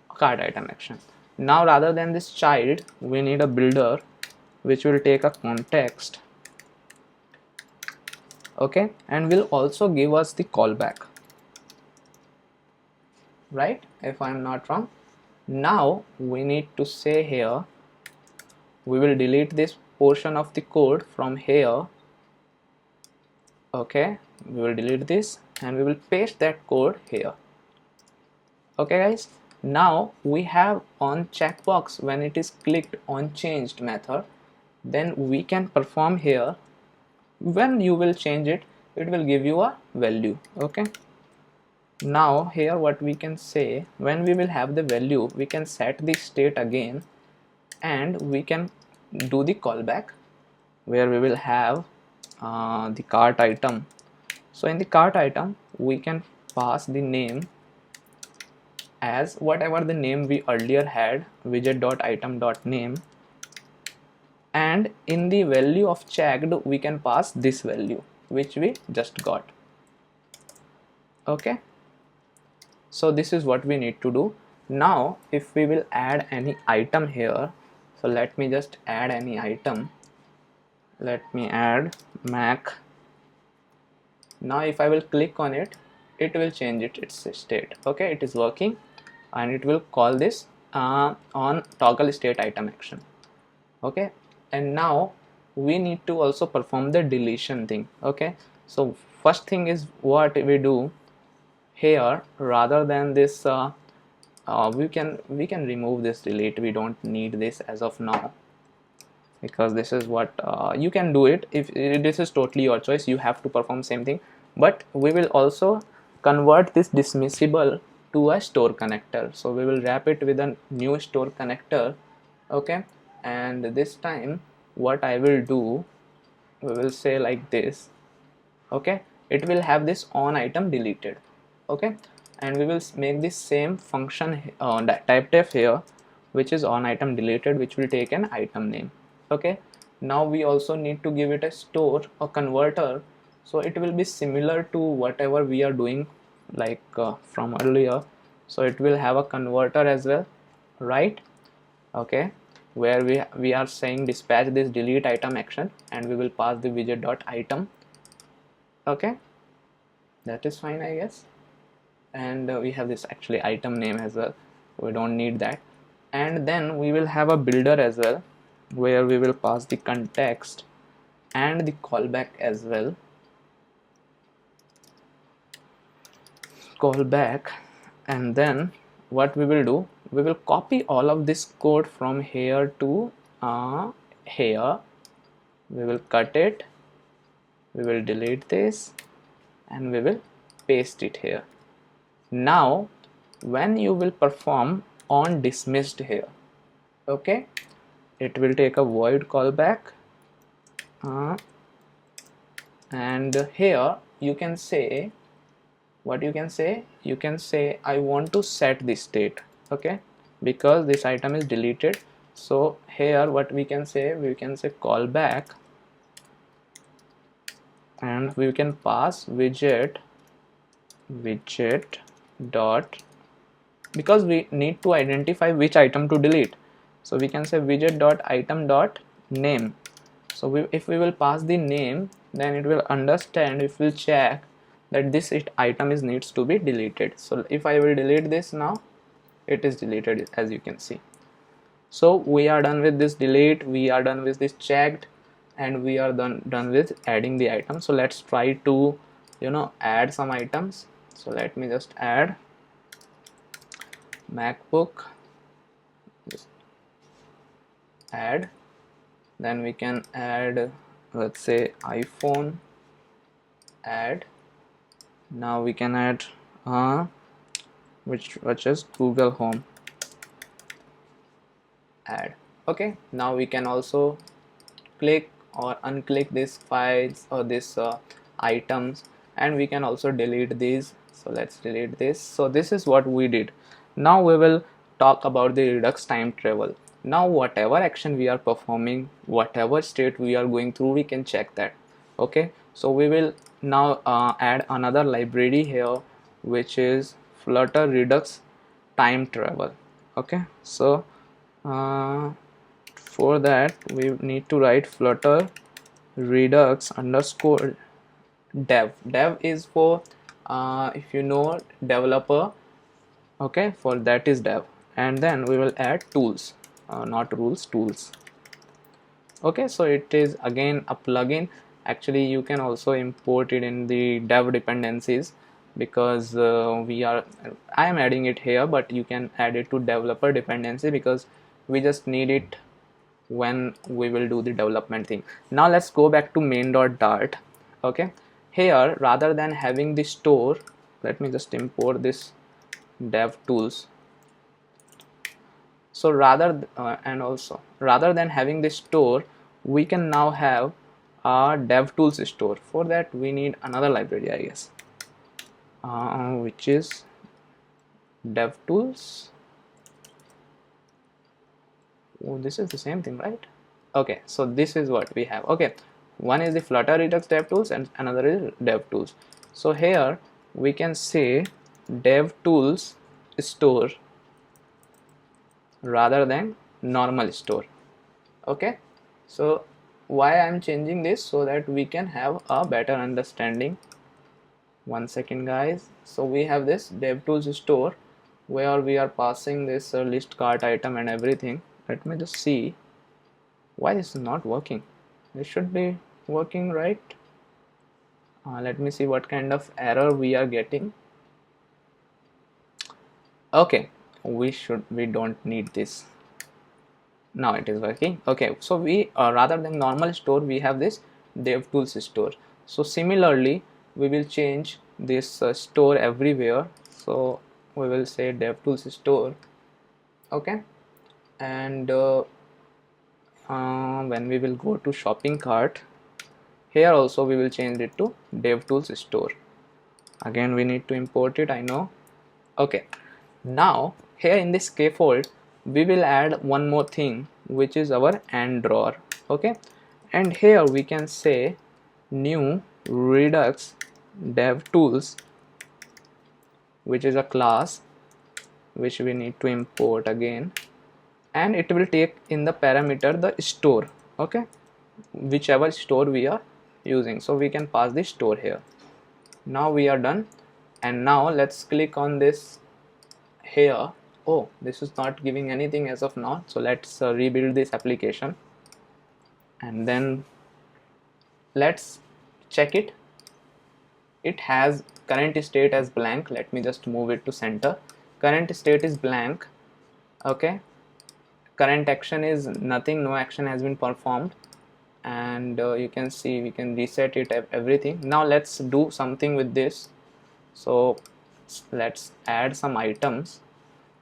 cart item action. Now rather than this child, we need a builder which will take a context, okay, and will also give us the callback, right, if I'm not wrong. Now we need to say here, we will delete this portion of the code from here, okay, we will delete this and we will paste that code here. Okay guys, now we have on checkbox, when it is clicked on changed method, then we can perform here. When you will change it, it will give you a value. Okay, now here what we can say, when we will have the value, we can set the state again and we can do the callback where we will have the cart item. So in the cart item we can pass the name as whatever the name we earlier had, widget.item.name, and in the value of checked we can pass this value which we just got. Okay, so this is what we need to do. Now if we will add any item here, so let me just add any item, let me add Mac. Now if I will click on it, it will change its state. Okay, it is working and it will call this on toggle state item action. Okay, and now we need to also perform the deletion thing. Okay, so first thing is what we do here, rather than this we can remove this delete. We don't need this as of now, because this is what you can do it. If this is totally your choice, you have to perform same thing, but we will also convert this dismissible to a store connector. So we will wrap it with a new store connector. Okay, and this time what I will do, we will say like this. Okay, it will have this on item deleted. Okay, and we will make this same function type def here, which is on item deleted, which will take an item name. Okay, now we also need to give it a store or converter, so it will be similar to whatever we are doing like from earlier. So it will have a converter as well, right? Okay, where we are saying dispatch this delete item action and we will pass the widget.item. okay, that is fine I guess. And we have this actually item name as well, we don't need that. And then we will have a builder as well, where we will pass the context and the callback as well. Callback, and then what we will do, we will copy all of this code from here to here. We will cut it, we will delete this and we will paste it here. Now when you will perform on dismissed here, okay, it will take a void callback and here you can say, what you can say, you can say I want to set the state. Okay, because this item is deleted, so here what we can say, callback and we can pass widget dot, because we need to identify which item to delete, so we can say widget dot item dot name. So if we will pass the name, then it will understand, it will check that this item needs to be deleted. So if I will delete this now, it is deleted as you can see. So we are done with this delete, we are done with this checked, and we are done with adding the item. So let's try to add some items. So let me just add MacBook, just add, then we can add, let's say iPhone, add. Now we can add which is Google Home, add. Okay, now we can also click or unclick these files or these items, and we can also delete these. So let's delete this. So this is what we did. Now we will talk about the Redux time travel. Now whatever action we are performing, whatever state we are going through, we can check that. Okay, so we will now add another library here, which is Flutter Redux time travel. Okay, so for that we need to write Flutter Redux underscore dev is for if you know developer. Okay, for that is dev, and then we will add tools, not rules, tools. Okay, so it is again a plugin. Actually you can also import it in the dev dependencies, because I am adding it here, but you can add it to developer dependency because we just need it when we will do the development thing. Now let's go back to main.dart. Okay, here rather than having the store, let me just import this dev tools. So rather than having this store, we can now have a dev tools store. For that we need another library, I guess, which is dev tools. Oh, this is the same thing, right? Okay, so this is what we have. Okay, one is the Flutter Redux dev tools and another is dev tools. So here we can say dev tools store rather than normal store. Okay, so why I'm changing this? So that we can have a better understanding. One second guys. So we have this dev tools store where we are passing this list cart item and everything. Let me just see why this is not working. This should be working, right? Let me see what kind of error we are getting. Okay, we don't need this. Now it is working. Okay, so we rather than normal store, we have this dev tools store. So similarly we will change this store everywhere. So we will say dev tools store. Okay, and when we will go to shopping cart, here also we will change it to dev tools store. Again we need to import it, I know. Okay, now here in this scaffold we will add one more thing, which is our and drawer. Okay, and here we can say new redux dev tools, which is a class which we need to import again, and it will take in the parameter the store. Okay, whichever store we are using, so we can pass the store here. Now we are done, and now let's click on this here. Oh, this is not giving anything as of now, so let's rebuild this application and then let's check it. It has current state as blank. Let me just move it to center. Current state is blank. Okay, current action is nothing, no action has been performed, and you can see we can reset it, everything. Now let's do something with this. So let's add some items.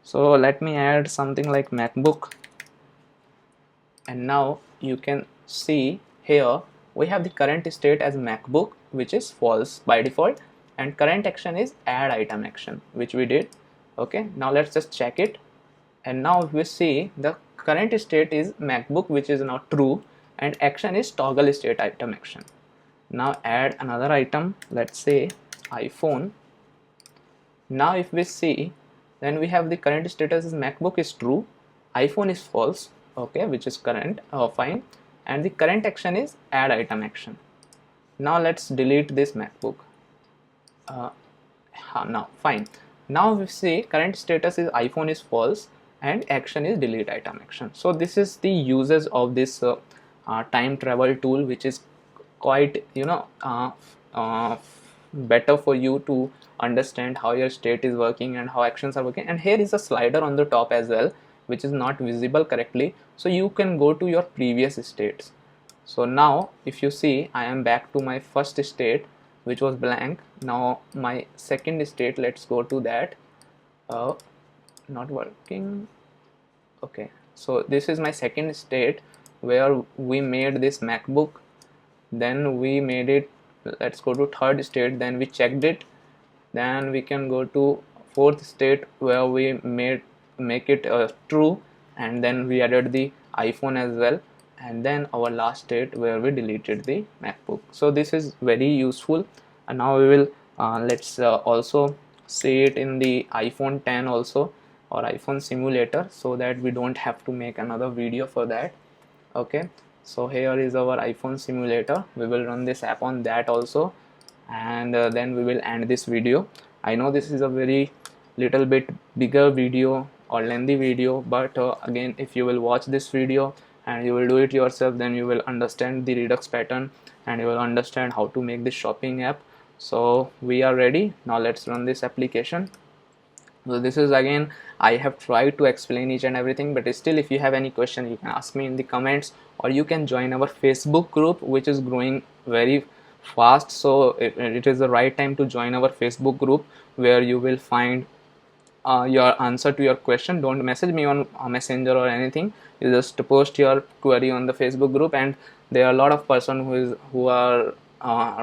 So let me add something like MacBook, and now you can see here we have the current state as MacBook, which is false by default, and current action is add item action, which we did. Okay, now let's just check it, and now if we see the current state is MacBook, which is now true, and action is toggle state item action. Now add another item, let's say iPhone. Now if we see, then we have the current status is MacBook is true, iPhone is false. Okay, which is current, fine, and the current action is add item action. Now let's delete this MacBook. Now fine. Now we see current status is iPhone is false and action is delete item action. So this is the uses of this time travel tool, which is quite better for you to understand how your state is working and how actions are working. And here is a slider on the top as well, which is not visible correctly, so you can go to your previous states. So now if you see, I am back to my first state, which was blank. Now my second state, let's go to that. Not working. Okay, so this is my second state where we made this MacBook, then we made it. Let's go to third state, then we checked it, then we can go to fourth state where we make it true, and then we added the iPhone as well, and then our last state where we deleted the MacBook. So this is very useful. And now we will let's also see it in the iPhone 10 also, or iPhone simulator, so that we don't have to make another video for that. Okay, so here is our iPhone simulator. We will run this app on that also, and then we will end this video. I know this is a very little bit bigger video or lengthy video, but again, if you will watch this video and you will do it yourself, then you will understand the Redux pattern and you will understand how to make this shopping app. So we are ready now. Let's run this application. So this is, again, I have tried to explain each and everything, but still, if you have any question, you can ask me in the comments, or you can join our Facebook group, which is growing very fast. So it is the right time to join our Facebook group, where you will find your answer to your question. Don't message me on Messenger or anything. You just post your query on the Facebook group, and there are a lot of person who are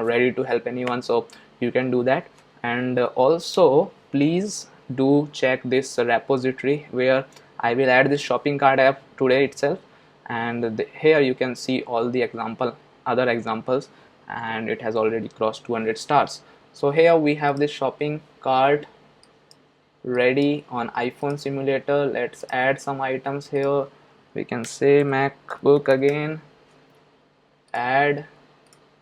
ready to help anyone, so you can do that. And also, please do check this repository, where I will add this shopping cart app today itself, and here you can see all the other examples, and it has already crossed 200 stars. So here we have this shopping cart ready on iPhone simulator. Let's add some items here. We can say MacBook again, add,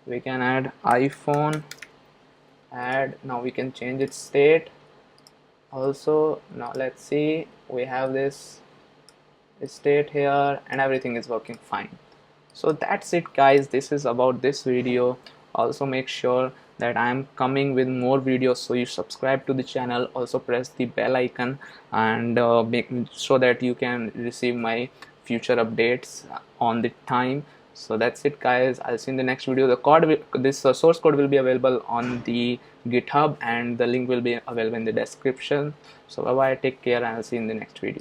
we can add iPhone, add. Now we can change its state also. Now let's see, we have this state here and everything is working fine. So that's it, guys. This is about this video. Also make sure that I am coming with more videos, so you subscribe to the channel, also press the bell icon, and so that you can receive my future updates on the time. So that's it, guys. I'll see you in the next video. This source code will be available on the GitHub, and the link will be available in the description. So bye bye, take care, and I'll see you in the next video.